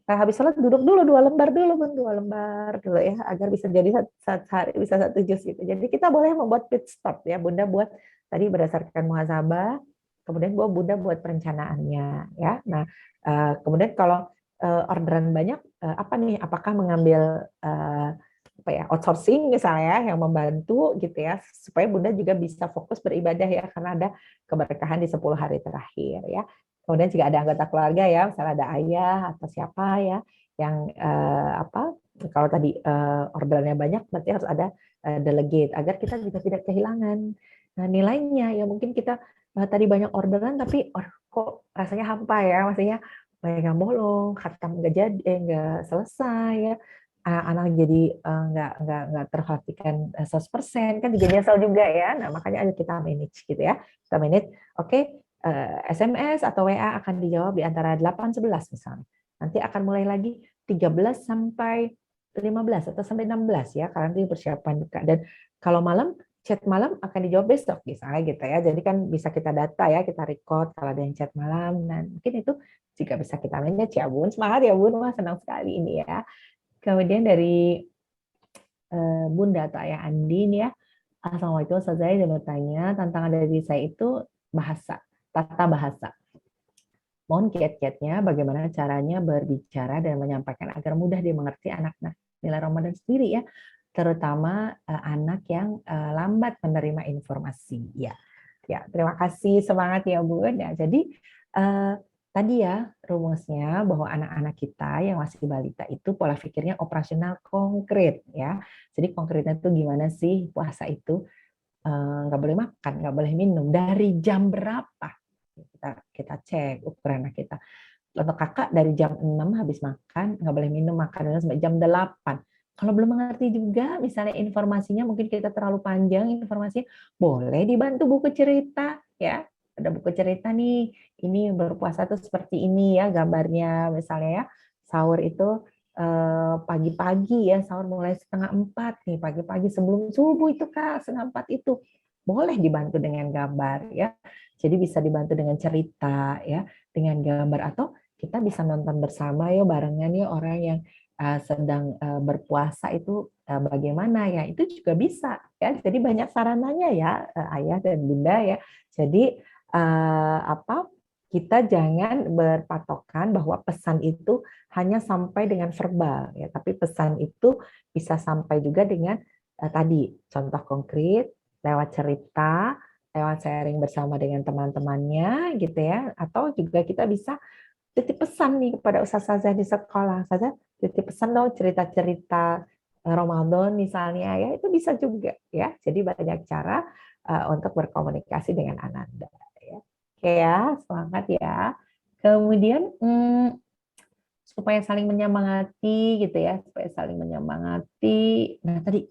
S3: habis sholat duduk dulu 2 lembar dulu Bun, 2 lembar dulu ya agar bisa jadi sehari bisa 1 juz gitu. Jadi kita boleh membuat pit stop ya Bunda buat tadi berdasarkan muhasabah, kemudian Bunda buat perencanaannya ya. Nah, kemudian kalau orderan banyak apa nih? Apakah mengambil apa ya outsourcing misalnya yang membantu gitu ya supaya Bunda juga bisa fokus beribadah ya karena ada keberkahan di 10 hari terakhir ya. Kemudian juga ada anggota keluarga ya, misalnya ada ayah atau siapa ya yang kalau tadi orderannya banyak berarti harus ada delegate agar kita juga tidak kehilangan nilainya ya. Mungkin kita tadi banyak orderan tapi kok rasanya hampa ya, maksudnya banyak yang bolong, khatam nggak jadi, nggak selesai ya. Anak jadi nggak terhatikan 100% kan juga nyesel juga ya. Nah makanya ada kita manage gitu ya, kita manage. Oke, SMS atau WA akan dijawab di antara 8-11 misalnya. Nanti akan mulai lagi 13 sampai 15 atau sampai 16 ya, karena nanti persiapan buka. Dan kalau malam, chat malam akan dijawab besok misalnya gitu ya. Jadi kan bisa kita data ya, kita record kalau ada yang chat malam. Nah, mungkin itu juga bisa kita manage ya Bun. Semangat ya Bun, wah senang sekali ini ya. Kemudian dari Bunda atau Ayah Andi nih ya. Assalamualaikum, saya ingin bertanya, tantangan dari saya itu bahasa, tata bahasa. Mohon kiat-kiatnya bagaimana caranya berbicara dan menyampaikan agar mudah dimengerti anak-anak nilai Ramadan sendiri ya, terutama anak yang lambat menerima informasi. Ya, terima kasih, semangat ya Bu. Ya, jadi tadi ya rumusnya bahwa anak-anak kita yang masih balita itu pola pikirnya operasional konkret ya. Jadi konkretnya itu gimana sih puasa itu? Nggak boleh makan, nggak boleh minum, dari jam berapa? Kita cek ukuran anak kita. Untuk kakak dari jam 6 habis makan, nggak boleh minum, makan sampai jam 8. Kalau belum mengerti juga, misalnya informasinya mungkin kita terlalu panjang informasinya, boleh dibantu buku cerita ya. Ada buku cerita nih, ini berpuasa tuh seperti ini ya gambarnya, misalnya ya sahur itu pagi-pagi ya, sahur mulai 3:30 nih, pagi-pagi sebelum subuh itu Kak, 3:30 itu boleh dibantu dengan gambar ya. Jadi bisa dibantu dengan cerita ya, dengan gambar, atau kita bisa nonton bersama ya barengan ya orang yang sedang berpuasa itu bagaimana ya, itu juga bisa ya. Jadi banyak sarananya ya Ayah dan Bunda ya. Jadi kita jangan berpatokan bahwa pesan itu hanya sampai dengan verbal ya, tapi pesan itu bisa sampai juga dengan tadi contoh konkret lewat cerita, lewat sharing bersama dengan teman-temannya gitu ya, atau juga kita bisa titip pesan nih kepada ustazah di sekolah, saja titip pesan dong cerita-cerita Ramadan misalnya ya, itu bisa juga ya. Jadi banyak cara untuk berkomunikasi dengan Ananda ya. Oke ya, semangat ya. Kemudian supaya saling menyemangati gitu ya, supaya saling menyemangati. Nah tadi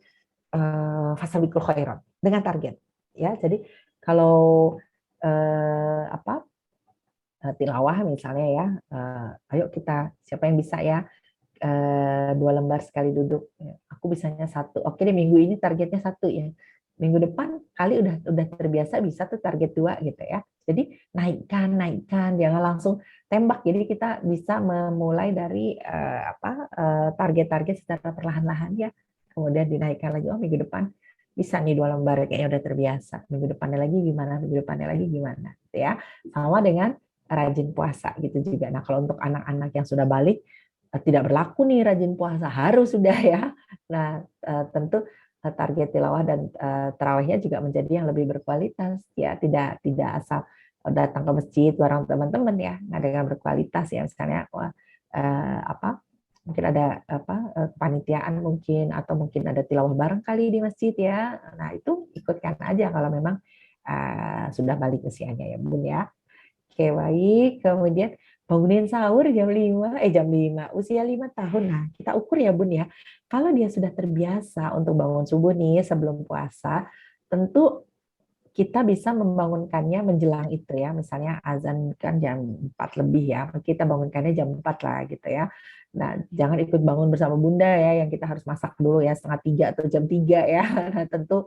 S3: fasabiqul khairat dengan target ya. Jadi kalau tilawah misalnya ya, ayo kita siapa yang bisa ya 2 lembar sekali duduk. Aku bisanya 1. Oke deh, minggu ini targetnya 1 ya. Minggu depan kali udah terbiasa bisa tuh target 2 gitu ya. Jadi naikkan, jangan langsung tembak. Jadi kita bisa memulai dari target-target secara perlahan-lahan ya. Kemudian dinaikkan lagi, oh minggu depan bisa nih 2 lembar kayaknya udah terbiasa. Minggu depannya lagi gimana? Minggu depannya lagi gimana? Gitu ya. Sama dengan rajin puasa gitu juga. Nah, kalau untuk anak-anak yang sudah balik tidak berlaku nih rajin puasa, harus sudah ya. Nah, tentu target tilawah dan tarawihnya juga menjadi yang lebih berkualitas ya, tidak asal datang ke masjid bareng teman-teman ya, nah dengan berkualitas ya, misalnya mungkin ada kepanitiaan mungkin, atau mungkin ada tilawah bareng kali di masjid ya. Nah, itu ikutkan aja kalau memang sudah balik usianya ya Bun ya. Oke, baik. Kemudian bangunin sahur jam 5, usia 5 tahun. Nah, kita ukur ya Bun ya. Kalau dia sudah terbiasa untuk bangun subuh nih sebelum puasa, tentu kita bisa membangunkannya menjelang itu ya, misalnya azan kan jam 4 lebih ya, kita bangunkannya jam 4 lah gitu ya. Nah, jangan ikut bangun bersama Bunda ya, yang kita harus masak dulu ya, setengah 3 atau jam 3 ya. Nah, tentu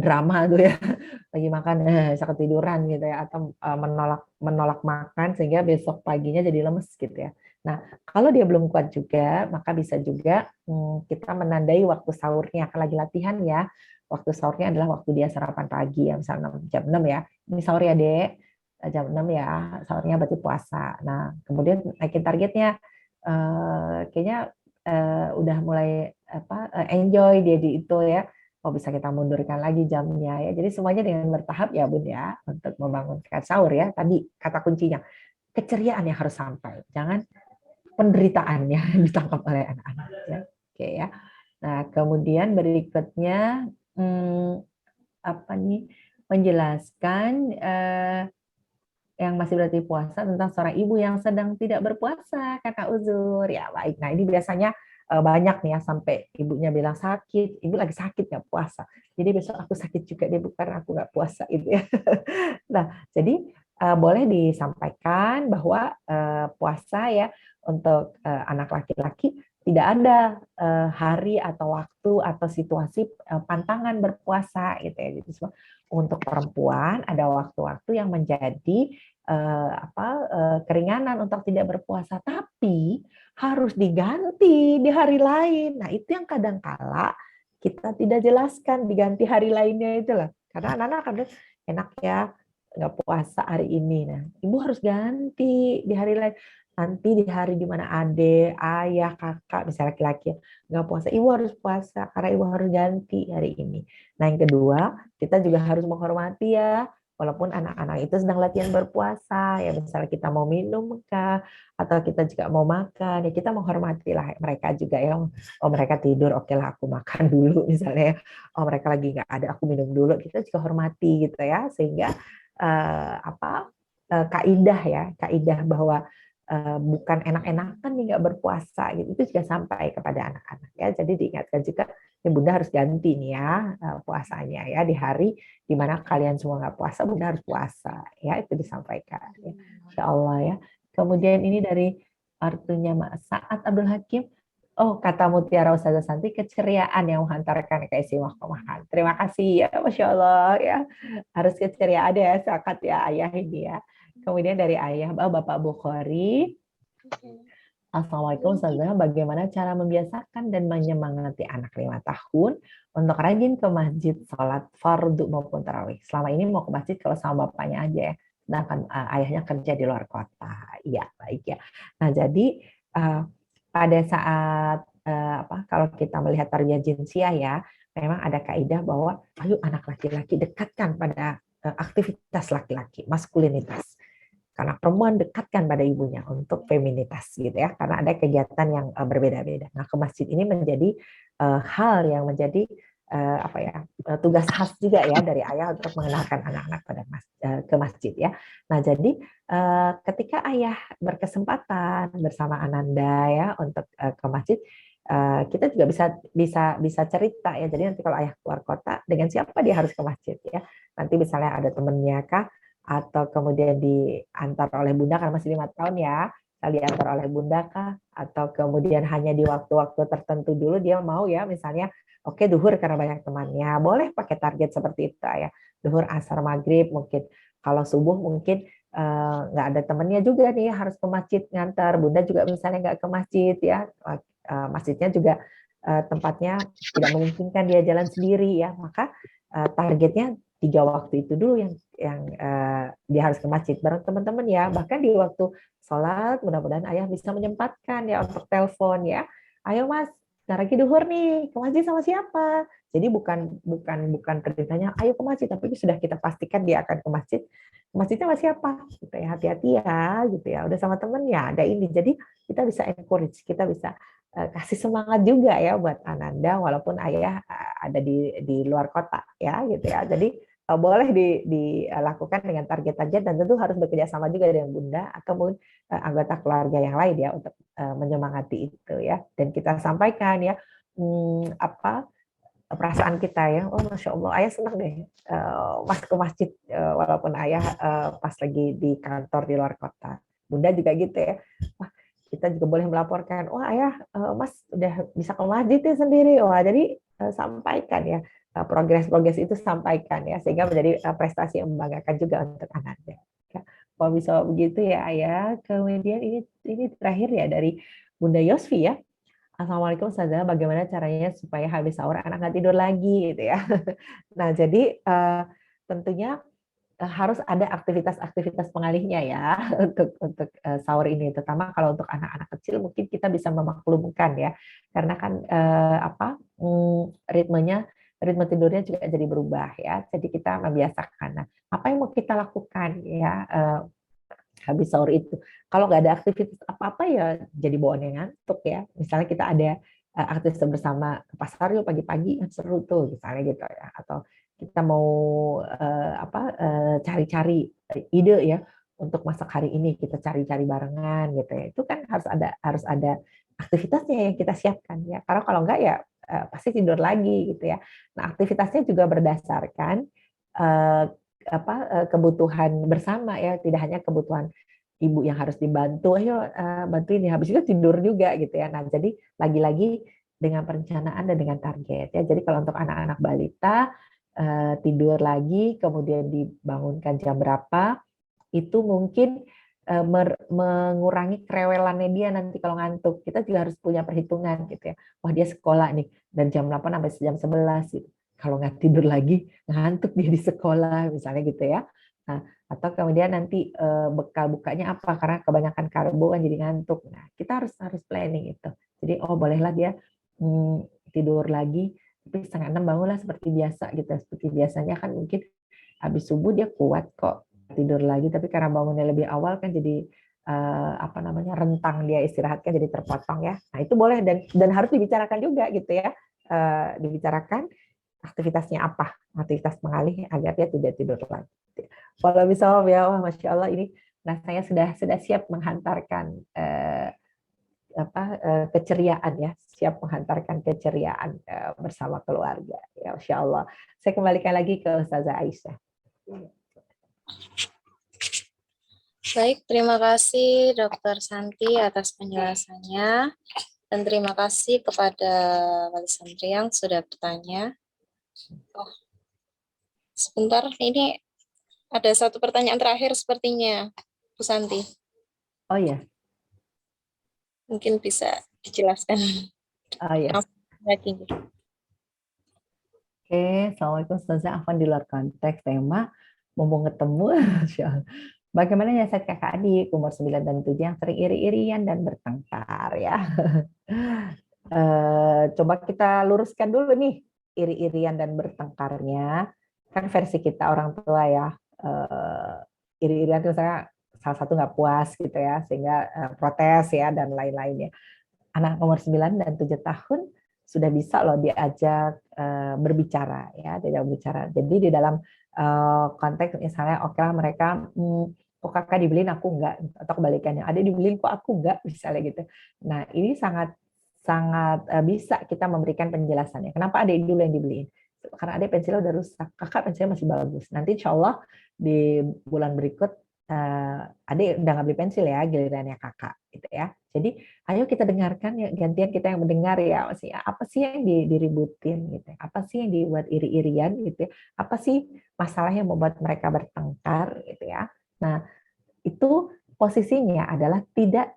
S3: drama tuh ya, lagi makan saya ketiduran gitu ya, atau menolak menolak makan sehingga besok paginya jadi lemes gitu ya. Nah, kalau dia belum kuat juga, maka bisa juga kita menandai waktu sahurnya, kan lagi latihan ya. Waktu sahurnya adalah waktu dia sarapan pagi ya, misalnya jam 6 ya. Ini sahur ya, Dek. Jam 6 ya, sahurnya berarti puasa. Nah, kemudian naikin targetnya. Kayaknya udah mulai enjoy dia di itu ya. Oh, bisa kita mundurkan lagi jamnya ya. Jadi semuanya dengan bertahap ya, Bun ya, untuk membangunkan sahur ya. Tadi kata kuncinya, keceriaan yang harus sampai. Jangan penderitaannya ditangkap oleh anak-anak ya. Oke ya. Nah, kemudian berikutnya apa nih, menjelaskan yang masih berarti puasa tentang seorang ibu yang sedang tidak berpuasa karena uzur. Ya baik. Nah ini biasanya banyak nih ya, sampai ibunya bilang sakit, ibu lagi sakit nggak puasa. Jadi besok aku sakit juga deh, bukan aku nggak puasa itu ya. Nah jadi boleh disampaikan bahwa puasa ya untuk anak laki-laki tidak ada hari atau waktu atau situasi pantangan berpuasa gitu ya. Jadi untuk perempuan ada waktu-waktu yang menjadi keringanan untuk tidak berpuasa, tapi harus diganti di hari lain. Nah itu yang kadang-kala kita tidak jelaskan diganti hari lainnya itulah. Karena anak-anak kan enak ya nggak puasa hari ini. Nah ibu harus ganti di hari lain. Nanti di hari di mana adik, ayah, kakak, misalnya laki-laki nggak puasa, ibu harus puasa karena ibu harus ganti hari ini. Nah yang kedua, kita juga harus menghormati ya, walaupun anak-anak itu sedang latihan berpuasa, ya misalnya kita mau minum kah, atau kita juga mau makan, ya kita menghormati lah mereka juga ya. Oh mereka tidur, oke lah aku makan dulu misalnya. Oh mereka lagi nggak ada, aku minum dulu. Kita juga hormati gitu ya, sehingga kaidah ya, kaidah bahwa bukan enak-enakan nih nggak berpuasa gitu, itu juga sampai kepada anak-anak ya. Jadi diingatkan juga, ya Bunda harus ganti nih ya puasanya ya, di hari di mana kalian semua nggak puasa, Bunda harus puasa ya, itu disampaikan ya. Insya Allah ya. Kemudian ini dari Artunya Mak Saat Abdul Hakim. Oh, kata Mutiara Ustazah Santi, keceriaan yang menghantarkan ke istiqomah. Terima kasih ya, Masya Allah ya. Harus keceriaan ya, zakat ya ayah ini ya. Kemudian dari ayah Bapak Bukhari. Assalamualaikum Ustazah, bagaimana cara membiasakan dan menyemangati anak 5 tahun untuk rajin ke masjid sholat fardu maupun tarawih? Selama ini mau ke masjid kalau sama bapaknya aja ya, sedangkan ayahnya kerja di luar kota. Iya, baik ya. Nah, jadi pada saat kalau kita melihat tarbiyah jinsiah ya, memang ada kaidah bahwa ayo anak laki-laki dekatkan pada aktivitas laki-laki, maskulinitas. Karena perempuan dekatkan pada ibunya untuk feminitas gitu ya, karena ada kegiatan yang berbeda-beda. Nah, ke masjid ini menjadi hal yang menjadi tugas khas juga ya dari ayah untuk mengenalkan anak-anak pada ke masjid ya. Nah, jadi ketika ayah berkesempatan bersama Ananda ya untuk ke masjid, kita juga bisa cerita ya. Jadi nanti kalau ayah keluar kota, dengan siapa dia harus ke masjid ya? Nanti misalnya ada temennya kah, atau kemudian diantar oleh Bunda karena masih 5 tahun ya, diantar oleh Bunda kah, atau kemudian hanya di waktu-waktu tertentu dulu dia mau ya, misalnya oke duhur karena banyak temannya, boleh pakai target seperti itu ya, duhur, asar, maghrib mungkin. Kalau subuh mungkin nggak ada temannya juga nih harus ke masjid ngantar, Bunda juga misalnya nggak ke masjid ya, masjidnya juga tempatnya tidak memungkinkan dia jalan sendiri ya, maka targetnya 3 waktu itu dulu yang dia harus ke masjid bareng teman-teman ya. Bahkan di waktu sholat mudah-mudahan ayah bisa menyempatkan ya untuk telepon ya. Ayo Mas, sebentar lagi duhur nih, ke masjid sama siapa? Jadi bukan perintahnya ayo ke masjid, tapi sudah kita pastikan dia akan ke masjid. Ke masjidnya sama siapa? Gitu ya, hati-hati ya gitu ya. Udah sama temen ya, ada ini. Jadi kita bisa encourage, kita bisa kasih semangat juga ya buat Ananda walaupun ayah ada di luar kota ya gitu ya. Jadi boleh dilakukan dengan target-target dan tentu harus bekerja sama juga dengan Bunda atau mungkin anggota keluarga yang lain ya untuk menyemangati itu ya. Dan kita sampaikan ya perasaan kita ya, oh Masya Allah, ayah senang deh pas ke masjid, walaupun ayah pas lagi di kantor di luar kota. Bunda juga gitu ya, wah kita juga boleh melaporkan, wah ayah mas udah bisa ke masjid ya sendiri, wah jadi sampaikan ya, progres-progres itu sampaikan ya, sehingga menjadi prestasi yang membanggakan juga untuk anaknya. Ya, kalau bisa begitu ya ayah. Kemudian ini terakhir ya dari Bunda Yosfi ya. Assalamualaikum Ustazah, bagaimana caranya supaya habis sahur anak nggak tidur lagi gitu ya. Nah, jadi tentunya harus ada aktivitas-aktivitas pengalihnya ya untuk sahur ini, terutama kalau untuk anak-anak kecil mungkin kita bisa memaklumkan ya, karena kan ritme tidurnya juga jadi berubah ya. Jadi kita membiasakan. Nah, apa yang mau kita lakukan ya habis sahur itu? Kalau nggak ada aktivitas apa-apa ya jadi bawaannya ngantuk ya. Misalnya kita ada aktivitas bersama ke pasar yuk pagi-pagi, kan seru tuh misalnya gitu ya. Atau kita mau cari-cari ide ya untuk masak hari ini, kita cari-cari barengan gitu ya. Itu kan harus ada aktivitasnya yang kita siapkan ya. Karena kalau enggak ya pasti tidur lagi gitu ya. Nah, aktivitasnya juga berdasarkan kebutuhan bersama ya, tidak hanya kebutuhan ibu yang harus dibantu, ayo bantuin ya, habis itu tidur juga gitu ya. Nah, jadi lagi-lagi dengan perencanaan dan dengan target ya. Jadi kalau untuk anak-anak balita tidur lagi, kemudian dibangunkan jam berapa, itu mungkin mengurangi kerewelannya dia nanti kalau ngantuk. Kita juga harus punya perhitungan gitu ya. Wah, dia sekolah nih dari jam 8 sampai jam 11 gitu. Kalau nggak tidur lagi, ngantuk dia di sekolah misalnya gitu ya. Nah, atau kemudian nanti bekal bukanya apa, karena kebanyakan karbo kan jadi ngantuk. Nah, kita harus planning itu. Jadi bolehlah dia tidur lagi, tapi 5:30 bangunlah seperti biasa gitu. Seperti biasanya kan mungkin habis subuh dia kuat kok tidur lagi, tapi karena bangunnya lebih awal kan jadi rentang dia istirahatnya jadi terpotong ya. Nah, itu boleh dan harus dibicarakan juga gitu ya. Dibicarakan aktivitasnya apa, aktivitas pengalih agar dia tidak tidur lagi. Kalau bisa ya, wah Masya Allah ini rasanya sudah siap menghantarkan keceriaan ya, siap menghantarkan keceriaan bersama keluarga. Ya Masya Allah. Saya kembalikan lagi ke Ustazah Aisyah.
S1: Baik, terima kasih Dr. Santi atas penjelasannya. Dan terima kasih kepada wali santri yang sudah bertanya. Sebentar, ini ada satu pertanyaan terakhir sepertinya, Bu Santi.
S3: Oh ya.
S1: Mungkin bisa dijelaskan.
S3: Oh ya.
S1: Lagi.
S3: Oke, Assalamualaikum Ustazah. Afwan di luar konteks tema, mumpung ketemu, bagaimana nasihat kakak adik umur 9 dan 7 yang sering iri-irian dan bertengkar ya. Coba kita luruskan dulu nih iri-irian dan bertengkarnya. Kan versi kita orang tua ya, iri-irian itu misalnya salah satu nggak puas gitu ya, sehingga protes ya dan lain-lainnya. Anak umur 9 dan 7 tahun sudah bisa loh diajak berbicara ya, diajak berbicara. Jadi di dalam konteks misalnya oke lah mereka kok kakak dibeliin aku enggak, atau kebalikannya adik dibeliin kok aku enggak misalnya gitu. Nah, ini sangat bisa kita memberikan penjelasannya. Kenapa adik dulu yang dibeliin? Karena adik pensilnya udah rusak, kakak pensilnya masih bagus. Nanti insya Allah di bulan berikut adik udah nggak beli pensil ya, gilirannya kakak gitu ya. Jadi ayo kita dengarkan ya, gantian kita yang mendengar ya, apa sih yang diributin gitu, apa sih yang dibuat iri-irian gitu, apa sih masalah yang membuat mereka bertengkar gitu ya. Nah, itu posisinya adalah tidak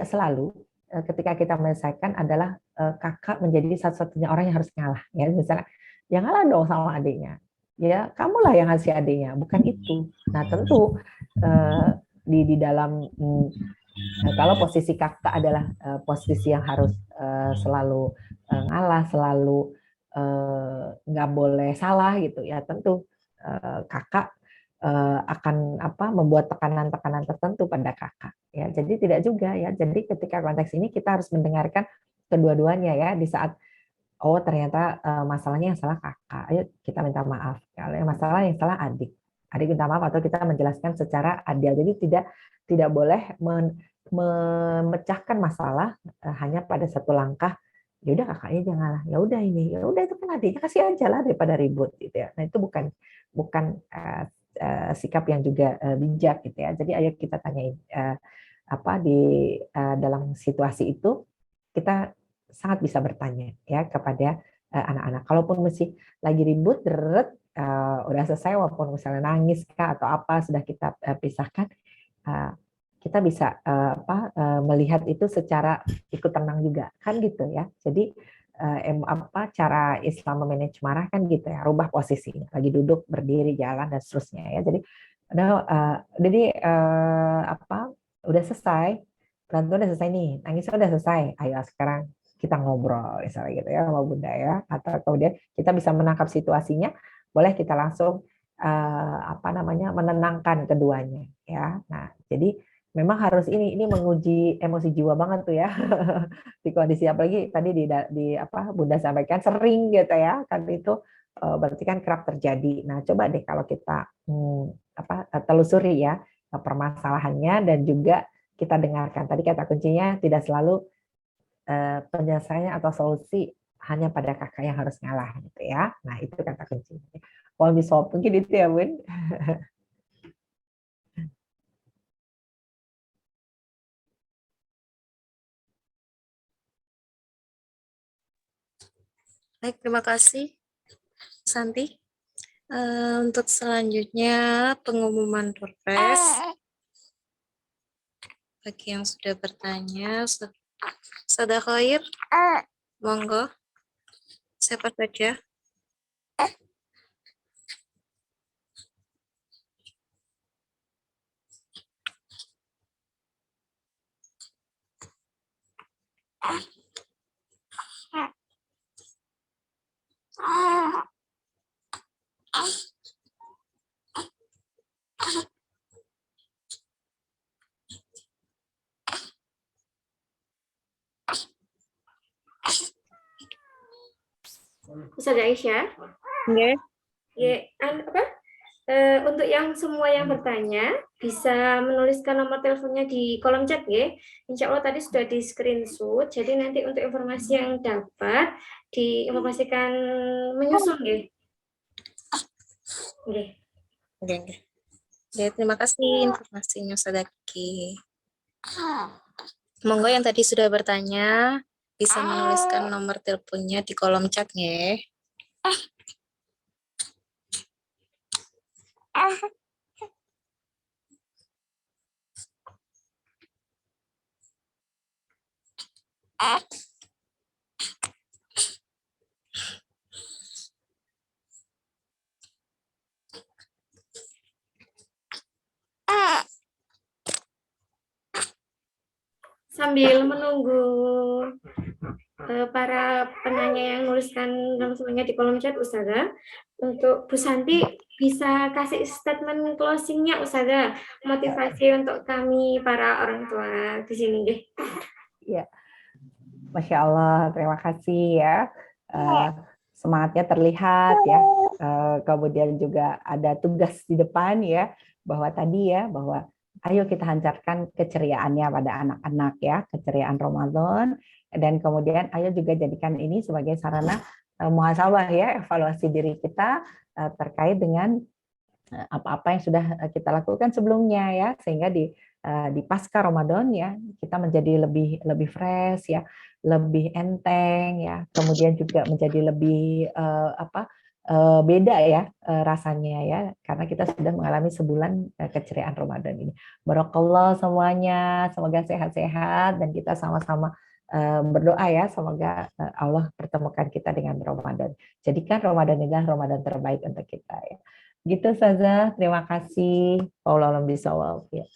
S3: selalu ketika kita menyelesaikan adalah kakak menjadi satu-satunya orang yang harus ngalah ya. Misalnya ya ngalah dong sama adiknya, ya kamulah yang ngasih adiknya, bukan itu. Nah, tentu di dalam kalau posisi kakak adalah posisi yang harus selalu ngalah, selalu nggak boleh salah gitu ya, tentu kakak akan membuat tekanan-tekanan tertentu pada kakak ya. Jadi tidak juga ya. Jadi ketika konteks ini kita harus mendengarkan kedua-duanya ya. Di saat ternyata masalahnya yang salah kakak, ayo kita minta maaf. Kalau masalah yang salah adik minta maaf, atau kita menjelaskan secara adil. Jadi tidak boleh memecahkan masalah hanya pada satu langkah ya udah kakaknya janganlah, ya udah ini, ya udah itu kan adiknya kasih aja lah daripada ribut gitu ya. Nah itu bukan sikap yang juga bijak gitu ya. Jadi ayo kita tanyain apa di dalam situasi itu kita sangat bisa bertanya ya kepada anak-anak. Kalaupun masih lagi ribut, deret, udah selesai, walaupun misalnya nangis kah atau apa sudah kita pisahkan, kita bisa melihat itu secara ikut tenang juga kan gitu ya. Jadi cara Islam memanage marah kan gitu ya, rubah posisinya, lagi duduk, berdiri, jalan dan seterusnya ya. Jadi udah selesai, berantem udah selesai nih, nangisnya udah selesai, ayo sekarang kita ngobrol misalnya gitu ya sama bunda ya, atau kemudian kita bisa menangkap situasinya, boleh kita langsung menenangkan keduanya ya. Nah jadi memang harus ini menguji emosi jiwa banget tuh ya di kondisi, apalagi tadi di bunda sampaikan sering gitu ya kan, itu berarti kan kerap terjadi. Nah coba deh kalau kita telusuri ya permasalahannya, dan juga kita dengarkan. Tadi kata kuncinya tidak selalu penyelesaiannya atau solusi hanya pada kakak yang harus ngalah gitu ya. Nah itu kata kuncinya. Kalau bisa mungkin itu ya Bun.
S1: Baik, terima kasih Santi. Untuk selanjutnya pengumuman Dorpes. Bagi yang sudah bertanya, Sada Khair, monggo. Siapa saja?
S4: Ustazah Aisyah.
S1: Nggih.
S4: Untuk yang semua yang bertanya bisa menuliskan nomor teleponnya di kolom chat ya. Insya Allah tadi sudah di screenshot. Jadi nanti untuk informasi yang dapat diinformasikan menyusul ya.
S1: Oke. Ya, terima kasih informasinya Sadaki. Monggo yang tadi sudah bertanya bisa menuliskan nomor teleponnya di kolom chat ya.
S4: Sambil menunggu para penanya yang nuliskan nomornya di kolom chat, Ustazah, untuk Bu Santi bisa kasih statement closing-nya, Ustazah, motivasi untuk kami para orang tua di sini deh.
S3: Ya, Masya Allah, terima kasih ya. Semangatnya terlihat ya. Kemudian juga ada tugas di depan ya, bahwa ayo kita hancarkan keceriaannya pada anak-anak ya, keceriaan Ramadan, dan kemudian ayo juga jadikan ini sebagai sarana muhasabah ya, evaluasi diri kita terkait dengan apa-apa yang sudah kita lakukan sebelumnya ya, sehingga di pasca Ramadan ya kita menjadi lebih fresh ya, lebih enteng ya, kemudian juga menjadi lebih beda ya rasanya ya, karena kita sudah mengalami sebulan keceriaan Ramadan ini. Barakallah semuanya, semoga sehat-sehat dan kita sama-sama berdoa ya, semoga Allah pertemukan kita dengan Ramadan. Jadikan Ramadan ini Ramadan terbaik untuk kita ya. Gitu Ustazah, terima kasih. Wallahu a'lam bishawab ya.